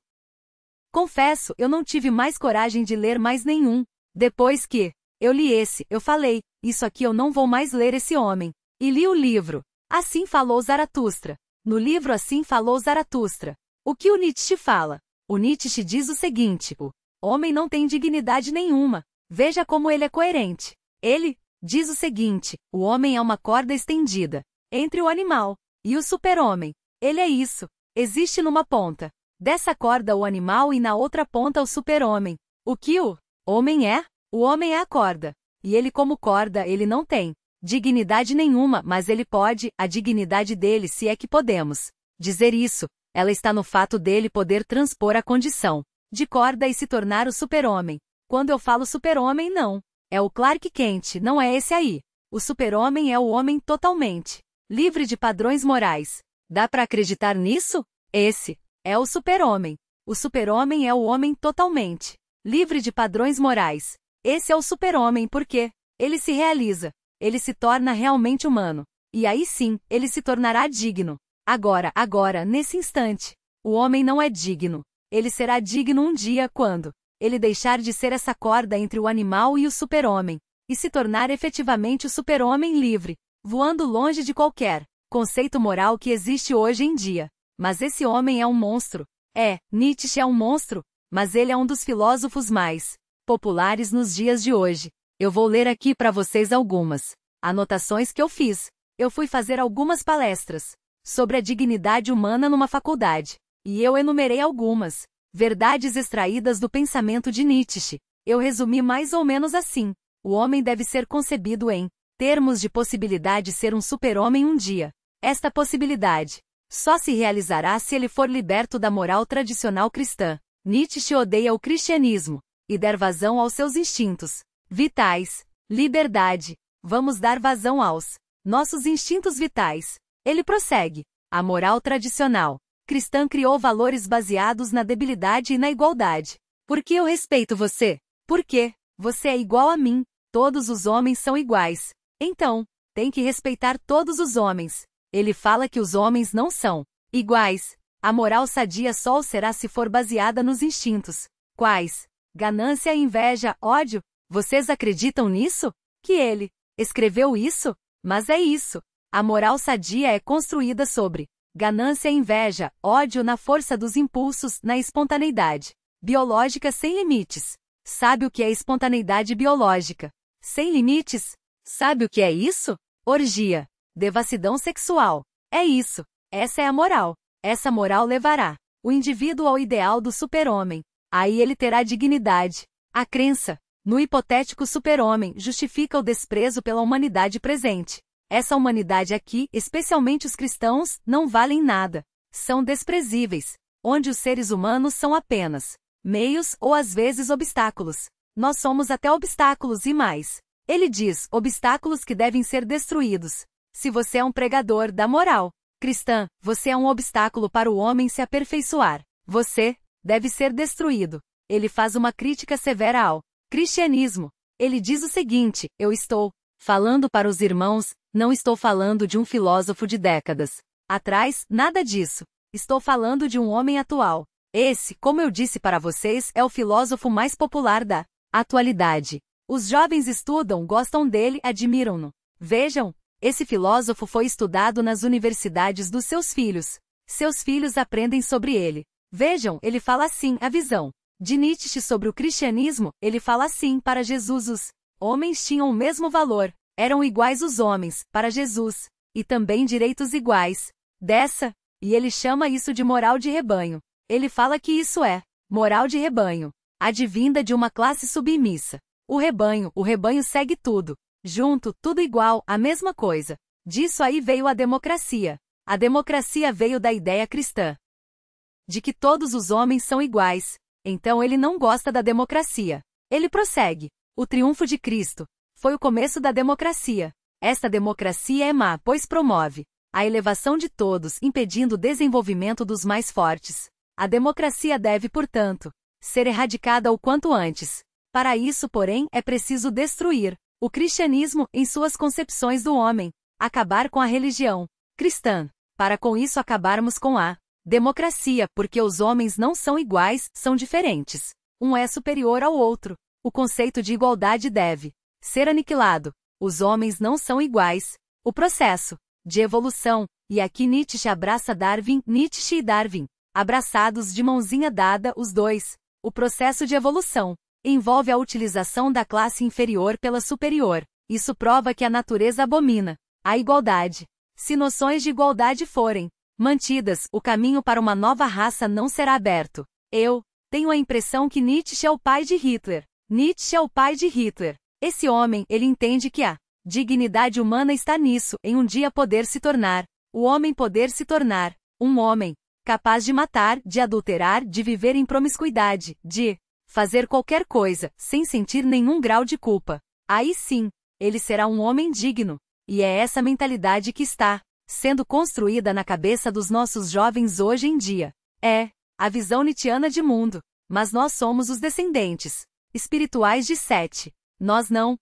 confesso, eu não tive mais coragem de ler mais nenhum. Depois que eu li esse, eu falei, isso aqui eu não vou mais ler esse homem. E li o livro Assim Falou Zaratustra. No livro Assim Falou Zaratustra, o que o Nietzsche fala? O Nietzsche diz o seguinte: o homem não tem dignidade nenhuma. Veja como ele é coerente. Ele diz o seguinte: o homem é uma corda estendida entre o animal e o super-homem. Ele é isso. Existe numa ponta dessa corda o animal e na outra ponta o super-homem. O que o homem é? O homem é a corda. E ele, como corda, ele não tem dignidade nenhuma, mas ele pode, a dignidade dele, se é que podemos dizer isso, ela está no fato dele poder transpor a condição de corda e se tornar o super-homem. Quando eu falo super-homem, não. É o Clark Kent, não é esse aí. O super-homem é o homem totalmente livre de padrões morais. Dá para acreditar nisso? Esse é o super-homem. O super-homem é o homem totalmente livre de padrões morais. Esse é o super-homem porque ele se realiza, ele se torna realmente humano. E aí sim, ele se tornará digno. Agora, nesse instante, o homem não é digno. Ele será digno um dia quando ele deixar de ser essa corda entre o animal e o super-homem, e se tornar efetivamente o super-homem livre, voando longe de qualquer conceito moral que existe hoje em dia. Mas esse homem é um monstro. Nietzsche é um monstro, mas ele é um dos filósofos mais populares nos dias de hoje. Eu vou ler aqui para vocês algumas anotações que eu fiz. Eu fui fazer algumas palestras sobre a dignidade humana numa faculdade, e eu enumerei algumas verdades extraídas do pensamento de Nietzsche. Eu resumi mais ou menos assim: o homem deve ser concebido em termos de possibilidade de ser um super-homem um dia. Esta possibilidade só se realizará se ele for liberto da moral tradicional cristã. Nietzsche odeia o cristianismo e der vazão aos seus instintos vitais. Liberdade. Vamos dar vazão aos nossos instintos vitais. Ele prossegue. A moral tradicional cristã criou valores baseados na debilidade e na igualdade. Por que eu respeito você? Porque você é igual a mim. Todos os homens são iguais. Então, tem que respeitar todos os homens. Ele fala que os homens não são iguais. A moral sadia só será se for baseada nos instintos. Quais? Ganância, inveja, ódio. Vocês acreditam nisso? Que ele escreveu isso? Mas é isso. A moral sadia é construída sobre ganância, inveja, ódio na força dos impulsos, na espontaneidade biológica sem limites. Sabe o que é espontaneidade biológica sem limites? Sabe o que é isso? Orgia. Devassidão sexual. É isso. Essa é a moral. Essa moral levará o indivíduo ao ideal do super-homem. Aí ele terá dignidade. A crença no hipotético super-homem justifica o desprezo pela humanidade presente. Essa humanidade aqui, especialmente os cristãos, não valem nada. São desprezíveis, onde os seres humanos são apenas meios ou às vezes obstáculos. Nós somos até obstáculos e mais. Ele diz, obstáculos que devem ser destruídos. Se você é um pregador da moral cristã, você é um obstáculo para o homem se aperfeiçoar. Você deve ser destruído. Ele faz uma crítica severa ao cristianismo. Ele diz o seguinte: eu estou falando para os irmãos, não estou falando de um filósofo de décadas atrás, nada disso. Estou falando de um homem atual. Esse, como eu disse para vocês, é o filósofo mais popular da atualidade. Os jovens estudam, gostam dele, admiram-no. Vejam, esse filósofo foi estudado nas universidades dos seus filhos. Seus filhos aprendem sobre ele. Vejam, ele fala assim, a visão de Nietzsche sobre o cristianismo, ele fala assim, para Jesus os homens tinham o mesmo valor, eram iguais os homens, para Jesus, e também direitos iguais. E ele chama isso de moral de rebanho. Ele fala que isso é moral de rebanho, advinda de uma classe submissa. O rebanho segue tudo. Junto, tudo igual, a mesma coisa. Disso aí veio a democracia. A democracia veio da ideia cristã de que todos os homens são iguais. Então ele não gosta da democracia. Ele prossegue. O triunfo de Cristo foi o começo da democracia. Esta democracia é má, pois promove a elevação de todos, impedindo o desenvolvimento dos mais fortes. A democracia deve, portanto, ser erradicada o quanto antes. Para isso, porém, é preciso destruir o cristianismo em suas concepções do homem, acabar com a religião cristã, para com isso acabarmos com a democracia, porque os homens não são iguais, são diferentes. Um é superior ao outro. O conceito de igualdade deve ser aniquilado. Os homens não são iguais. O processo de evolução, e aqui Nietzsche abraça Darwin, Nietzsche e Darwin, abraçados de mãozinha dada os dois. O processo de evolução envolve a utilização da classe inferior pela superior. Isso prova que a natureza abomina a igualdade. Se noções de igualdade forem mantidas, o caminho para uma nova raça não será aberto. Eu tenho a impressão que Nietzsche é o pai de Hitler. Nietzsche é o pai de Hitler. Esse homem, ele entende que a dignidade humana está nisso, em um dia poder se tornar, o homem poder se tornar, um homem capaz de matar, de adulterar, de viver em promiscuidade, de fazer qualquer coisa, sem sentir nenhum grau de culpa. Aí sim, ele será um homem digno. E é essa mentalidade que está sendo construída na cabeça dos nossos jovens hoje em dia. É a visão nietzschiana de mundo. Mas nós somos os descendentes espirituais de Sete. Nós não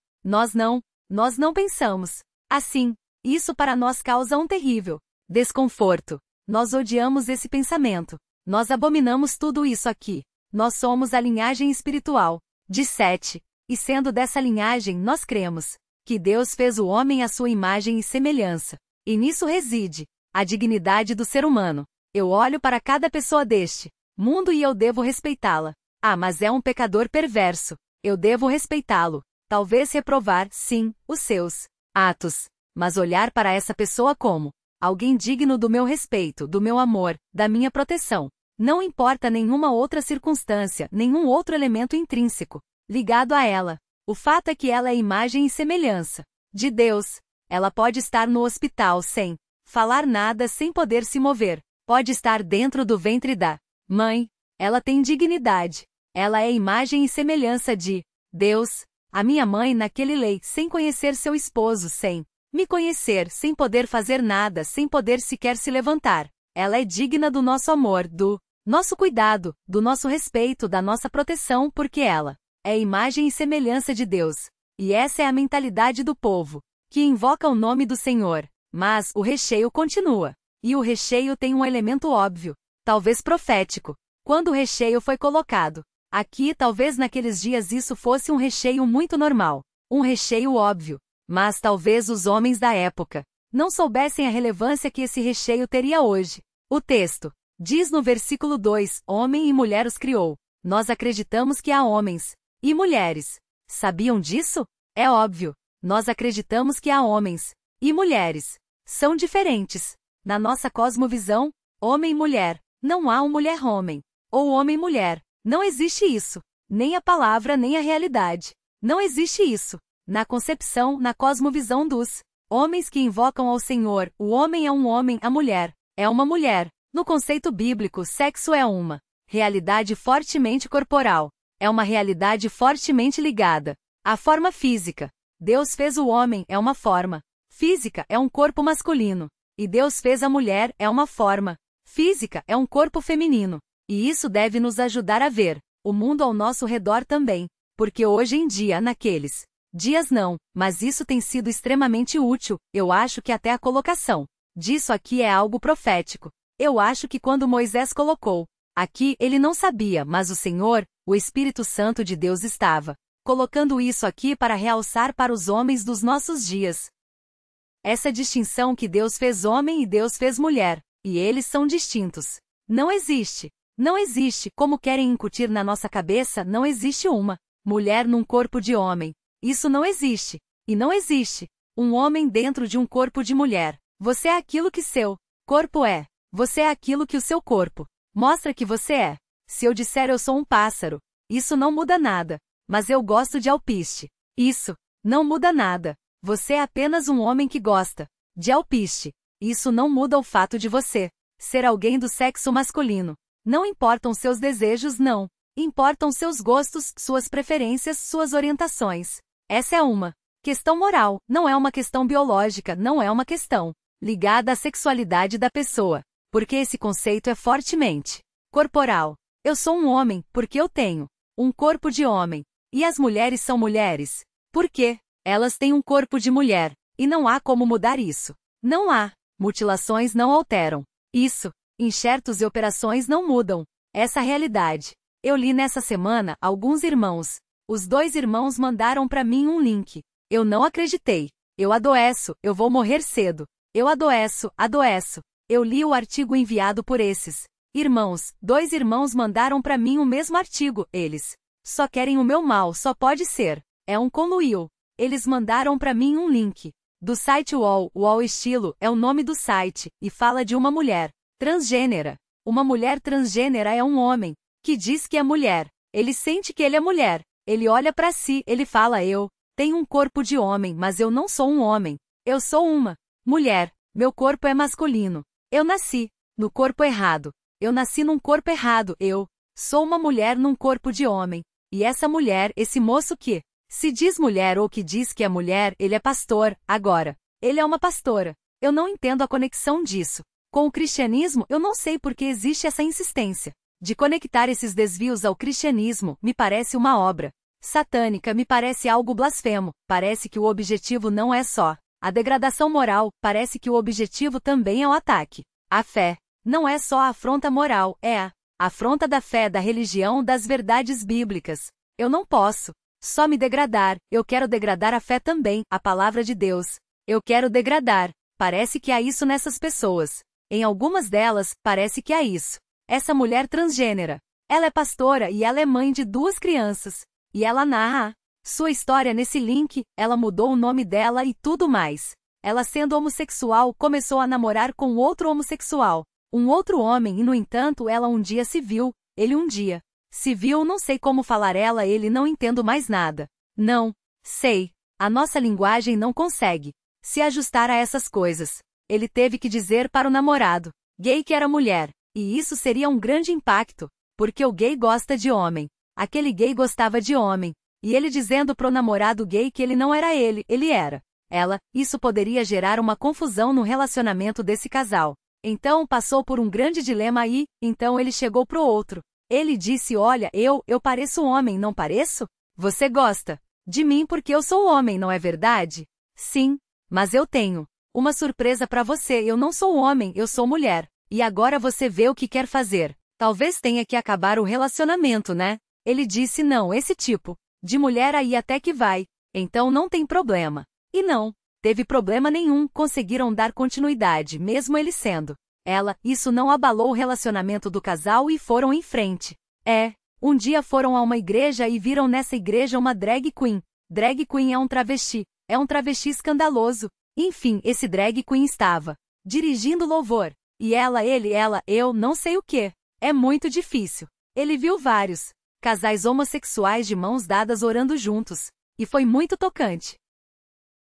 pensamos assim. Isso para nós causa um terrível desconforto. Nós odiamos esse pensamento. Nós abominamos tudo isso aqui. Nós somos a linhagem espiritual de Sete. E sendo dessa linhagem, nós cremos que Deus fez o homem à sua imagem e semelhança. E nisso reside a dignidade do ser humano. Eu olho para cada pessoa deste mundo e eu devo respeitá-la. Ah, mas é um pecador perverso. Eu devo respeitá-lo. Talvez reprovar, sim, os seus atos. Mas olhar para essa pessoa como alguém digno do meu respeito, do meu amor, da minha proteção. Não importa nenhuma outra circunstância, nenhum outro elemento intrínseco ligado a ela. O fato é que ela é imagem e semelhança de Deus. Ela pode estar no hospital sem falar nada, sem poder se mover. Pode estar dentro do ventre da mãe. Ela tem dignidade. Ela é imagem e semelhança de Deus. A minha mãe naquele leito, sem conhecer seu esposo, sem me conhecer, sem poder fazer nada, sem poder sequer se levantar. Ela é digna do nosso amor, do nosso cuidado, do nosso respeito, da nossa proteção, porque ela é imagem e semelhança de Deus. E essa é a mentalidade do povo, que invoca o nome do Senhor. Mas o recheio continua. E o recheio tem um elemento óbvio, talvez profético. Quando o recheio foi colocado aqui, talvez naqueles dias isso fosse um recheio muito normal. Um recheio óbvio. Mas talvez os homens da época não soubessem a relevância que esse recheio teria hoje. O texto diz no versículo 2, homem e mulher os criou. Nós acreditamos que há homens e mulheres. Sabiam disso? É óbvio. Nós acreditamos que há homens e mulheres. São diferentes. Na nossa cosmovisão, homem e mulher. Não há um mulher-homem. Ou homem-mulher. Não existe isso. Nem a palavra, nem a realidade. Não existe isso. Na concepção, na cosmovisão dos homens que invocam ao Senhor, o homem é um homem, a mulher é uma mulher. No conceito bíblico, sexo é uma realidade fortemente corporal. É uma realidade fortemente ligada à forma física. Deus fez o homem, é uma forma física, é um corpo masculino. E Deus fez a mulher, é uma forma física, é um corpo feminino. E isso deve nos ajudar a ver o mundo ao nosso redor também. Porque hoje em dia, naqueles dias não, mas isso tem sido extremamente útil. Eu acho que até a colocação disso aqui é algo profético. Eu acho que quando Moisés colocou aqui, ele não sabia, mas o Senhor, o Espírito Santo de Deus estava colocando isso aqui para realçar para os homens dos nossos dias essa distinção que Deus fez homem e Deus fez mulher, e eles são distintos. Não existe como querem incutir na nossa cabeça, não existe uma mulher num corpo de homem. Isso não existe. E não existe um homem dentro de um corpo de mulher. Você é aquilo que seu corpo é. Você é aquilo que o seu corpo mostra que você é. Se eu disser eu sou um pássaro, isso não muda nada. Mas eu gosto de alpiste. Isso não muda nada. Você é apenas um homem que gosta de alpiste. Isso não muda o fato de você ser alguém do sexo masculino. Não importam seus desejos, não. Importam seus gostos, suas preferências, suas orientações. Essa é uma questão moral, não é uma questão biológica, não é uma questão ligada à sexualidade da pessoa. Porque esse conceito é fortemente corporal. Eu sou um homem, porque eu tenho um corpo de homem. E as mulheres são mulheres. Por quê? Elas têm um corpo de mulher. E não há como mudar isso. Não há. Mutilações não alteram isso. Enxertos e operações não mudam essa realidade. Eu li nessa semana alguns irmãos. Os 2 irmãos mandaram para mim um link. Eu não acreditei. Eu adoeço, eu vou morrer cedo. Eu adoeço. Eu li o artigo enviado por esses irmãos. 2 irmãos mandaram para mim o mesmo artigo. Eles só querem o meu mal, só pode ser. É um conluio. Eles mandaram para mim um link do site UOL. UOL Estilo é o nome do site e fala de uma mulher transgênera. Uma mulher transgênera é um homem que diz que é mulher. Ele sente que ele é mulher. Ele olha para si, ele fala: eu tenho um corpo de homem, mas eu não sou um homem. Eu sou uma mulher. Meu corpo é masculino. Eu nasci no corpo errado. Eu nasci num corpo errado. Eu sou uma mulher num corpo de homem. E essa mulher, esse moço que se diz mulher ou que diz que é mulher, ele é pastor. Agora, ele é uma pastora. Eu não entendo a conexão disso. Com o cristianismo, eu não sei por que existe essa insistência de conectar esses desvios ao cristianismo. Me parece uma obra satânica, me parece algo blasfemo. Parece que o objetivo não é só a degradação moral, parece que o objetivo também é o ataque à fé. Não é só a afronta moral, é a afronta da fé, da religião, das verdades bíblicas. Eu não posso só me degradar, eu quero degradar a fé também, a palavra de Deus. Eu quero degradar. Parece que há isso nessas pessoas. Em algumas delas, parece que há isso. Essa mulher transgênera. Ela é pastora e ela é mãe de 2 crianças. E ela narra sua história nesse link. Ela mudou o nome dela e tudo mais. Ela, sendo homossexual, começou a namorar com outro homossexual, um outro homem, e no entanto ela um dia se viu, ele um dia se viu, não sei como falar ela, ele, não entendo mais nada. Não sei. A nossa linguagem não consegue se ajustar a essas coisas. Ele teve que dizer para o namorado gay que era mulher. E isso seria um grande impacto, porque o gay gosta de homem. Aquele gay gostava de homem. E ele dizendo pro namorado gay que ele não era ele, ele era ela. Isso poderia gerar uma confusão no relacionamento desse casal. Então passou por um grande dilema aí. Então ele chegou pro outro. Ele disse: olha, eu pareço homem, não pareço? Você gosta de mim porque eu sou homem, não é verdade? Sim, mas eu tenho uma surpresa para você, eu não sou homem, eu sou mulher. E agora você vê o que quer fazer. Talvez tenha que acabar o relacionamento, né? Ele disse: não, esse tipo de mulher aí até que vai. Então não tem problema. E não teve problema nenhum, conseguiram dar continuidade, mesmo ele sendo ela. Isso não abalou o relacionamento do casal e foram em frente. Um dia foram a uma igreja e viram nessa igreja uma drag queen. Drag queen é um travesti escandaloso. Enfim, esse drag queen estava dirigindo louvor. E ela, eu não sei o que. É muito difícil. Ele viu vários casais homossexuais de mãos dadas orando juntos. E foi muito tocante.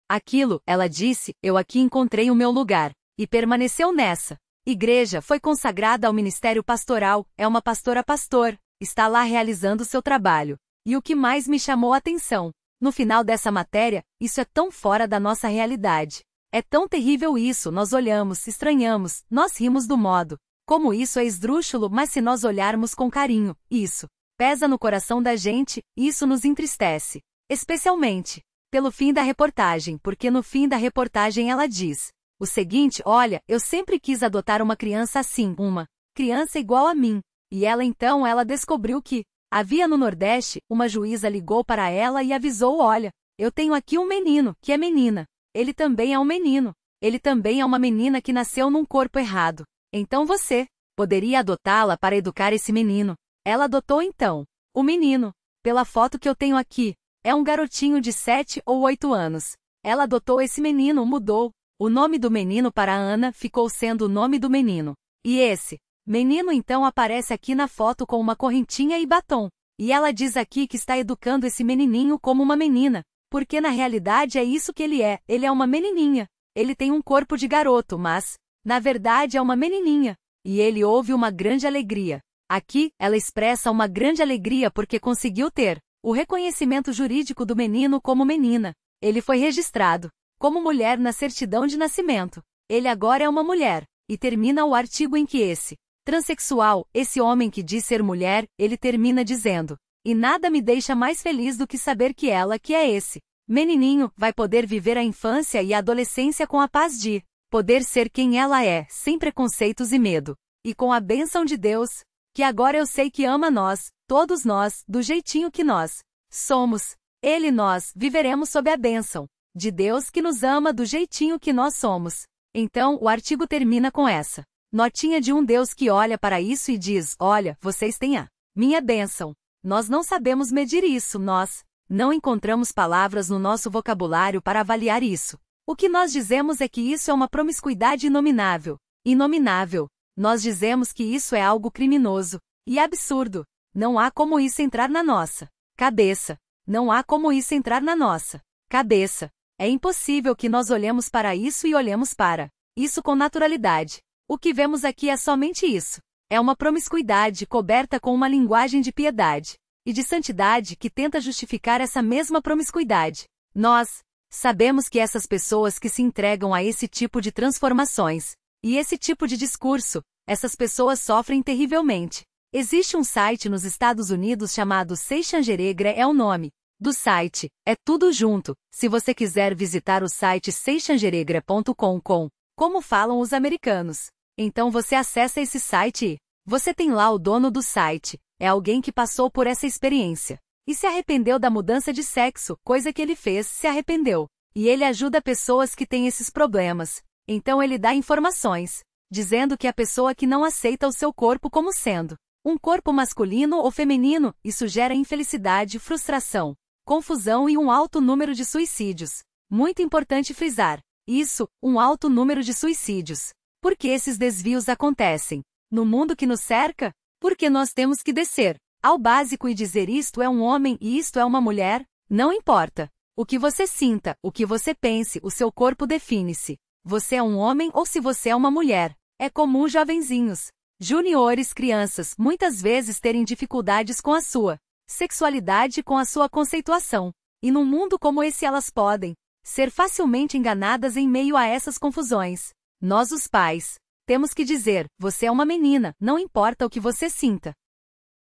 Aquilo, ela disse, eu aqui encontrei o meu lugar. E permaneceu nessa igreja, foi consagrada ao ministério pastoral, é uma pastor, está lá realizando seu trabalho. E o que mais me chamou a atenção, no final dessa matéria, isso é tão fora da nossa realidade. É tão terrível isso, nós olhamos, estranhamos, nós rimos do modo como isso é esdrúxulo, mas se nós olharmos com carinho, isso pesa no coração da gente, isso nos entristece. Especialmente pelo fim da reportagem, porque no fim da reportagem ela diz o seguinte: olha, eu sempre quis adotar uma criança assim, uma criança igual a mim. E ela descobriu que havia no Nordeste, uma juíza ligou para ela e avisou: olha, eu tenho aqui um menino, que é menina. Ele também é um menino. Ele também é uma menina que nasceu num corpo errado. Então você poderia adotá-la para educar esse menino. Ela adotou então o menino. Pela foto que eu tenho aqui, é um garotinho de 7 ou 8 anos. Ela adotou esse menino, mudou o nome do menino para Ana, ficou sendo o nome do menino. E esse menino então aparece aqui na foto com uma correntinha e batom. E ela diz aqui que está educando esse menininho como uma menina, porque na realidade é isso que ele é uma menininha. Ele tem um corpo de garoto, mas, na verdade é uma menininha. E ele ouve uma grande alegria. Aqui, ela expressa uma grande alegria porque conseguiu ter o reconhecimento jurídico do menino como menina. Ele foi registrado como mulher na certidão de nascimento. Ele agora é uma mulher. E termina o artigo em que esse transexual, esse homem que diz ser mulher, ele termina dizendo: e nada me deixa mais feliz do que saber que ela, que é esse menininho, vai poder viver a infância e a adolescência com a paz de poder ser quem ela é, sem preconceitos e medo. E com a bênção de Deus, que agora eu sei que ama nós, todos nós, do jeitinho que nós somos. Ele e nós viveremos sob a bênção de Deus que nos ama do jeitinho que nós somos. Então, o artigo termina com essa notinha de um Deus que olha para isso e diz: olha, vocês têm a minha bênção. Nós não sabemos medir isso, nós não encontramos palavras no nosso vocabulário para avaliar isso. O que nós dizemos é que isso é uma promiscuidade inominável. Inominável. Nós dizemos que isso é algo criminoso e absurdo. Não há como isso entrar na nossa cabeça. Não há como isso entrar na nossa cabeça. É impossível que nós olhemos para isso e olhemos para isso com naturalidade. O que vemos aqui é somente isso. É uma promiscuidade coberta com uma linguagem de piedade e de santidade que tenta justificar essa mesma promiscuidade. Nós Sabemos que essas pessoas que se entregam a esse tipo de transformações, e esse tipo de discurso, essas pessoas sofrem terrivelmente. Existe um site nos Estados Unidos chamado Seixangeregra, é o nome do site, é tudo junto. Se você quiser visitar o site seixangeregra.com, como falam os americanos, então você acessa esse site e você tem lá o dono do site, é alguém que passou por essa experiência e se arrependeu da mudança de sexo, coisa que ele fez, se arrependeu. E ele ajuda pessoas que têm esses problemas. Então ele dá informações, dizendo que a pessoa que não aceita o seu corpo como sendo um corpo masculino ou feminino, isso gera infelicidade, frustração, confusão e um alto número de suicídios. Muito importante frisar isso, um alto número de suicídios. Por que esses desvios acontecem no mundo que nos cerca? Porque nós temos que descer ao básico e dizer isto é um homem e isto é uma mulher? Não importa o que você sinta, o que você pense, o seu corpo define-se. Você é um homem ou se você é uma mulher. É comum jovenzinhos, juniores, crianças, muitas vezes terem dificuldades com a sua sexualidade e com a sua conceituação. E num mundo como esse elas podem ser facilmente enganadas em meio a essas confusões. Nós, os pais, temos que dizer, você é uma menina, não importa o que você sinta.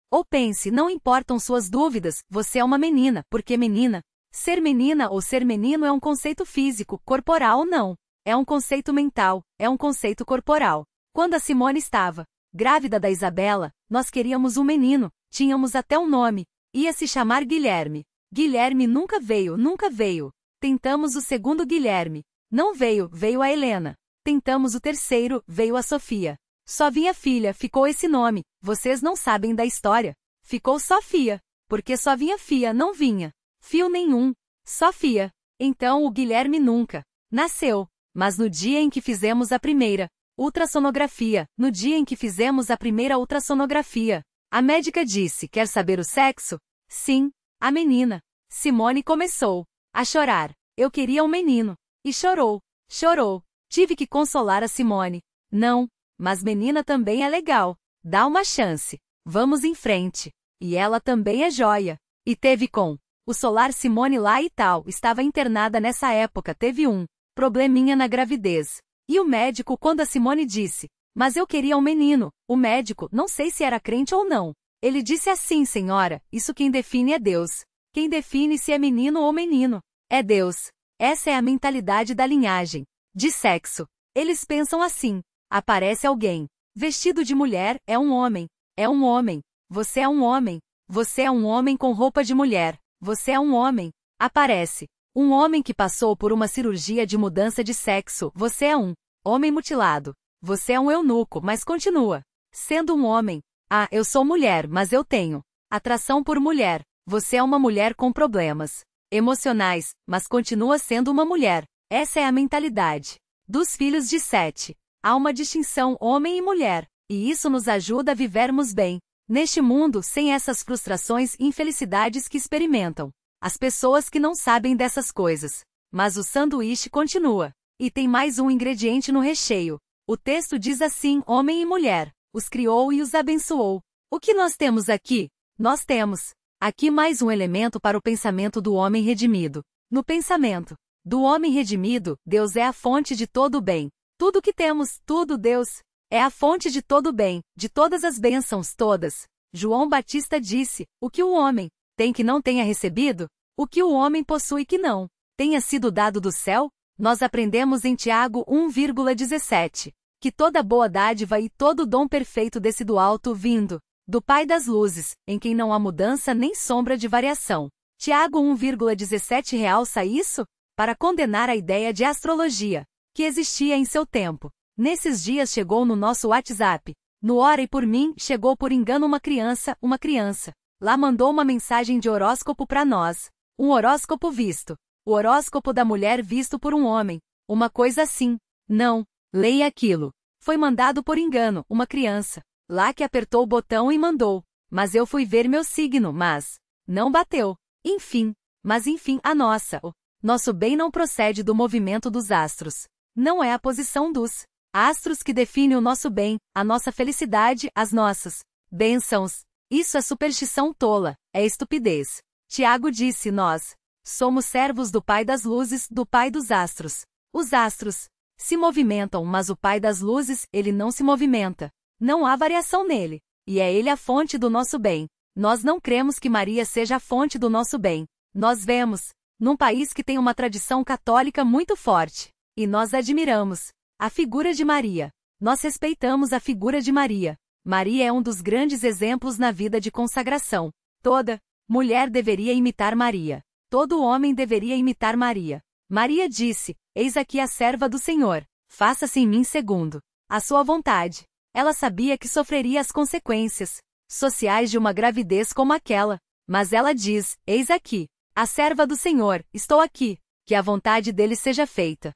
Ou pense, não importam suas dúvidas, você é uma menina, porque menina. Ser menina ou ser menino é um conceito físico, corporal não. É um conceito mental, é um conceito corporal. Quando a Simone estava grávida da Isabela, nós queríamos um menino, tínhamos até um nome. Ia se chamar Guilherme. Guilherme nunca veio, nunca veio. Tentamos o segundo Guilherme. Não veio, veio a Helena. Tentamos o terceiro, veio a Sofia. Só vinha filha, ficou esse nome. Vocês não sabem da história. Ficou só Fia. Porque só vinha Fia, não vinha fio nenhum. Só Fia. Então o Guilherme nunca nasceu. Mas no dia em que fizemos a primeira ultrassonografia, no dia em que fizemos a primeira ultrassonografia, a médica disse, quer saber o sexo? Sim. A menina. Simone começou a chorar. Eu queria um menino. E chorou. Chorou. Tive que consolar a Simone. Não. Mas menina também é legal. Dá uma chance. Vamos em frente. E ela também é joia. E teve com o solar Simone lá e tal, estava internada nessa época, teve um probleminha na gravidez. E o médico, quando a Simone disse, mas eu queria um menino, o médico, não sei se era crente ou não. Ele disse assim, senhora, isso quem define é Deus. Quem define se é menino ou menino é Deus. Essa é a mentalidade da linhagem de sexo. Eles pensam assim. Aparece alguém vestido de mulher, é um homem. É um homem. Você é um homem. Você é um homem com roupa de mulher. Você é um homem. Aparece um homem que passou por uma cirurgia de mudança de sexo. Você é um homem mutilado. Você é um eunuco, mas continua sendo um homem. Ah, eu sou mulher, mas eu tenho atração por mulher. Você é uma mulher com problemas emocionais, mas continua sendo uma mulher. Essa é a mentalidade dos filhos de Sete. Há uma distinção homem e mulher, e isso nos ajuda a vivermos bem neste mundo sem essas frustrações e infelicidades que experimentam as pessoas que não sabem dessas coisas. Mas o sanduíche continua. E tem mais um ingrediente no recheio. O texto diz assim, homem e mulher, os criou e os abençoou. O que nós temos aqui? Nós temos aqui mais um elemento para o pensamento do homem redimido. No pensamento do homem redimido, Deus é a fonte de todo o bem. Tudo que temos, tudo Deus, é a fonte de todo o bem, de todas as bênçãos, todas. João Batista disse, o que o homem tem que não tenha recebido, o que o homem possui que não tenha sido dado do céu, nós aprendemos em Tiago 1,17, que toda boa dádiva e todo dom perfeito desce do alto vindo do Pai das luzes, em quem não há mudança nem sombra de variação. Tiago 1,17 realça isso para condenar a ideia de astrologia que existia em seu tempo. Nesses dias chegou no nosso WhatsApp, no Ora e por mim, chegou por engano uma criança. Lá mandou uma mensagem de horóscopo para nós. Um horóscopo visto. O horóscopo da mulher visto por um homem. Uma coisa assim. Não. Leia aquilo. Foi mandado por engano, uma criança. Lá que apertou o botão e mandou. Mas eu fui ver meu signo, mas não bateu. Enfim. Mas enfim, o nosso bem não procede do movimento dos astros. Não é a posição dos astros que define o nosso bem, a nossa felicidade, as nossas bênçãos. Isso é superstição tola, é estupidez. Tiago disse, nós Somos servos do Pai das luzes, do Pai dos astros. Os astros se movimentam, mas o Pai das luzes, ele não se movimenta. Não há variação nele. E é ele a fonte do nosso bem. Nós não cremos que Maria seja a fonte do nosso bem. Nós vemos, num país que tem uma tradição católica muito forte, e nós admiramos a figura de Maria. Nós respeitamos a figura de Maria. Maria é um dos grandes exemplos na vida de consagração. Toda mulher deveria imitar Maria. Todo homem deveria imitar Maria. Maria disse: Eis aqui a serva do Senhor. Faça-se em mim segundo a sua vontade. Ela sabia que sofreria as consequências sociais de uma gravidez como aquela. Mas ela diz: Eis aqui a serva do Senhor, estou aqui. Que a vontade dele seja feita.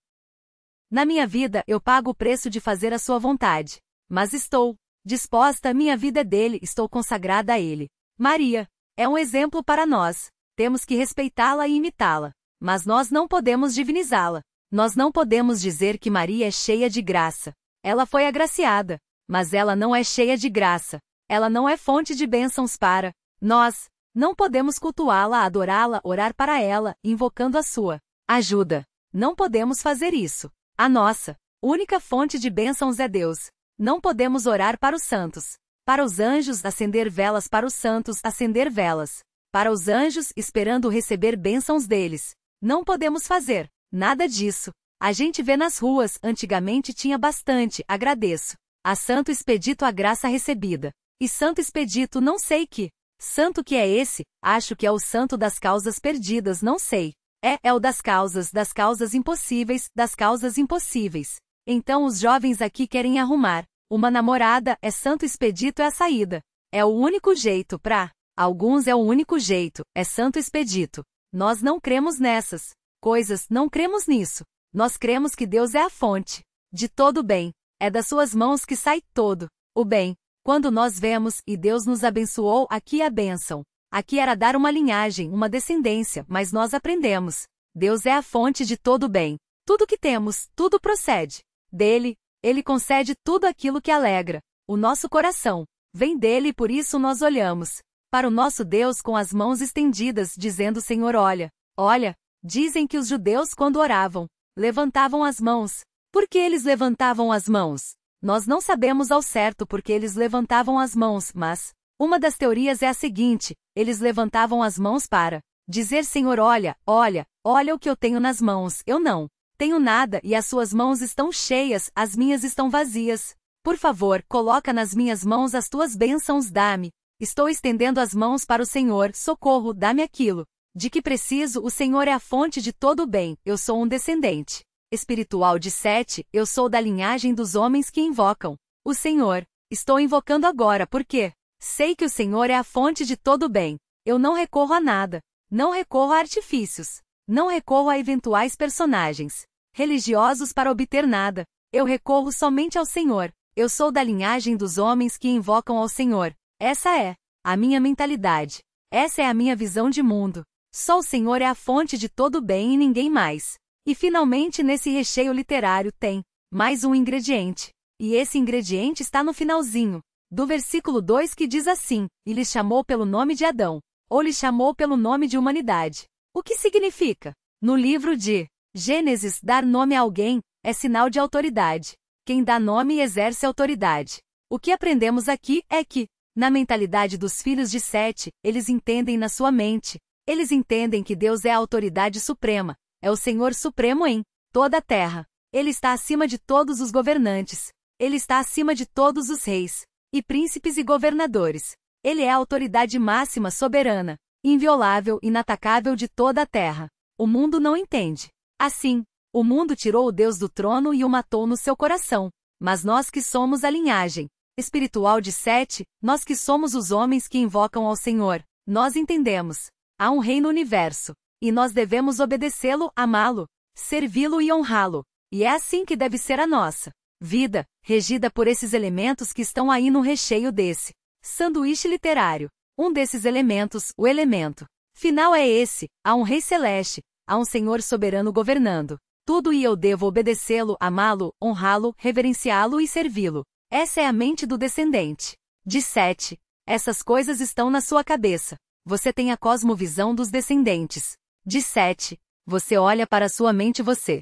Na minha vida eu pago o preço de fazer a sua vontade. Mas estou disposta, minha vida é dele, estou consagrada a ele. Maria é um exemplo para nós. Temos que respeitá-la e imitá-la. Mas nós não podemos divinizá-la. Nós não podemos dizer que Maria é cheia de graça. Ela foi agraciada. Mas ela não é cheia de graça. Ela não é fonte de bênçãos para nós. Não podemos cultuá-la, adorá-la, orar para ela, invocando a sua ajuda. Não podemos fazer isso. A nossa única fonte de bênçãos é Deus. Não podemos orar para os santos. Para os anjos, acender velas para os santos, acender velas. Para os anjos, esperando receber bênçãos deles. Não podemos fazer nada disso. A gente vê nas ruas, antigamente tinha bastante, agradeço. A Santo Expedito a graça recebida. E Santo Expedito não sei que santo que é esse, acho que é o santo das causas perdidas, não sei. É o das causas impossíveis, das causas impossíveis. Então os jovens aqui querem arrumar uma namorada, é Santo Expedito é a saída. É o único jeito pra alguns, é o único jeito, é Santo Expedito. Nós não cremos nessas coisas, não cremos nisso. Nós cremos que Deus é a fonte de todo o bem. É das suas mãos que sai todo o bem. Quando nós vemos, e Deus nos abençoou, aqui a bênção. Aqui era dar uma linhagem, uma descendência, mas nós aprendemos. Deus é a fonte de todo o bem. Tudo que temos, tudo procede dele. Ele concede tudo aquilo que alegra o nosso coração. Vem dele e por isso nós olhamos para o nosso Deus com as mãos estendidas, dizendo: Senhor, olha, olha. Dizem que os judeus, quando oravam, levantavam as mãos. Por que eles levantavam as mãos? Nós não sabemos ao certo porque eles levantavam as mãos, mas uma das teorias é a seguinte: eles levantavam as mãos para dizer: Senhor, olha, olha, olha o que eu tenho nas mãos, eu não tenho nada e as suas mãos estão cheias, as minhas estão vazias. Por favor, coloca nas minhas mãos as tuas bênçãos, dá-me. Estou estendendo as mãos para o Senhor, socorro, dá-me aquilo de que preciso, o Senhor é a fonte de todo o bem, eu sou um descendente espiritual de Sete, eu sou da linhagem dos homens que invocam o Senhor. Estou invocando agora porque sei que o Senhor é a fonte de todo o bem. Eu não recorro a nada. Não recorro a artifícios. Não recorro a eventuais personagens religiosos para obter nada. Eu recorro somente ao Senhor. Eu sou da linhagem dos homens que invocam ao Senhor. Essa é a minha mentalidade. Essa é a minha visão de mundo. Só o Senhor é a fonte de todo o bem e ninguém mais. E finalmente nesse recheio literário tem mais um ingrediente. E esse ingrediente está no finalzinho do versículo 2 que diz assim: E lhe chamou pelo nome de Adão, ou lhe chamou pelo nome de humanidade. O que significa? No livro de Gênesis, dar nome a alguém é sinal de autoridade. Quem dá nome exerce autoridade. O que aprendemos aqui é que, na mentalidade dos filhos de Sete, eles entendem na sua mente. Eles entendem que Deus é a autoridade suprema. É o Senhor supremo em toda a terra. Ele está acima de todos os governantes. Ele está acima de todos os reis, e príncipes e governadores. Ele é a autoridade máxima, soberana, inviolável, inatacável de toda a terra. O mundo não entende. Assim, o mundo tirou o Deus do trono e o matou no seu coração. Mas nós que somos a linhagem espiritual de Sete, nós que somos os homens que invocam ao Senhor, nós entendemos. Há um rei no universo. E nós devemos obedecê-lo, amá-lo, servi-lo e honrá-lo. E é assim que deve ser a nossa vida, regida por esses elementos que estão aí no recheio desse sanduíche literário. Um desses elementos, o elemento final é esse: há um Rei Celeste, há um Senhor soberano governando tudo e eu devo obedecê-lo, amá-lo, honrá-lo, reverenciá-lo e servi-lo. Essa é a mente do descendente de Sete. Essas coisas estão na sua cabeça. Você tem a cosmovisão dos descendentes De 7. Você olha para sua mente. Você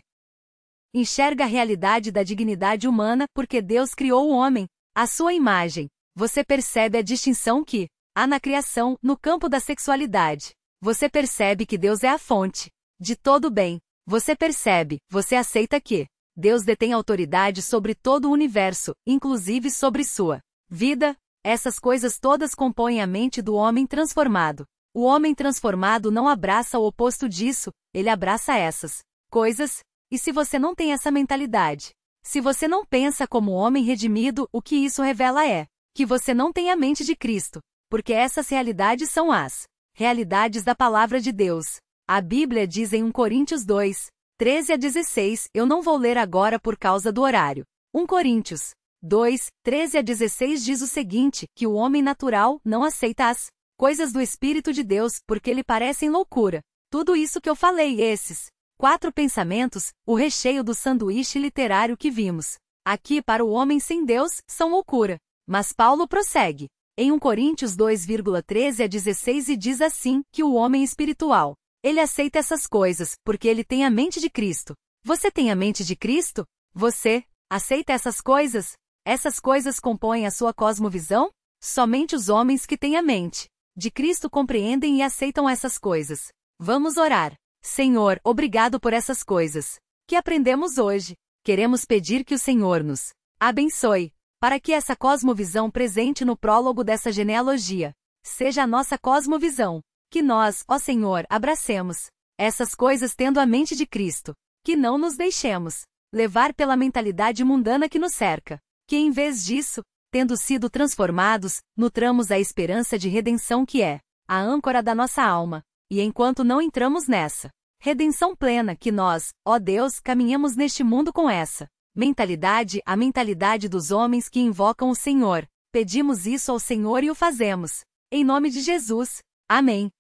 enxerga a realidade da dignidade humana porque Deus criou o homem, à sua imagem. Você percebe a distinção que há na criação, no campo da sexualidade. Você percebe que Deus é a fonte de todo o bem. Você percebe, você aceita que Deus detém autoridade sobre todo o universo, inclusive sobre sua vida. Essas coisas todas compõem a mente do homem transformado. O homem transformado não abraça o oposto disso, ele abraça essas coisas. E se você não tem essa mentalidade, se você não pensa como homem redimido, o que isso revela é que você não tem a mente de Cristo, porque essas realidades são as realidades da palavra de Deus. A Bíblia diz em 1 Coríntios 2, 13 a 16, eu não vou ler agora por causa do horário. 1 Coríntios 2, 13 a 16 diz o seguinte, que o homem natural não aceita as coisas do Espírito de Deus, porque lhe parecem loucura. Tudo isso que eu falei, esses 4 pensamentos, o recheio do sanduíche literário que vimos aqui para o homem sem Deus, são loucura. Mas Paulo prossegue em 1 Coríntios 2,13 a 16 e diz assim, que o homem espiritual, ele aceita essas coisas, porque ele tem a mente de Cristo. Você tem a mente de Cristo? Você aceita essas coisas? Essas coisas compõem a sua cosmovisão? Somente os homens que têm a mente de Cristo compreendem e aceitam essas coisas. Vamos orar. Senhor, obrigado por essas coisas que aprendemos hoje. Queremos pedir que o Senhor nos abençoe, para que essa cosmovisão presente no prólogo dessa genealogia seja a nossa cosmovisão. Que nós, ó Senhor, abracemos essas coisas tendo a mente de Cristo. Que não nos deixemos levar pela mentalidade mundana que nos cerca. Que em vez disso, tendo sido transformados, nutramos a esperança de redenção que é a âncora da nossa alma. E enquanto não entramos nessa redenção plena, que nós, ó Deus, caminhamos neste mundo com essa mentalidade, a mentalidade dos homens que invocam o Senhor. Pedimos isso ao Senhor e o fazemos. Em nome de Jesus. Amém.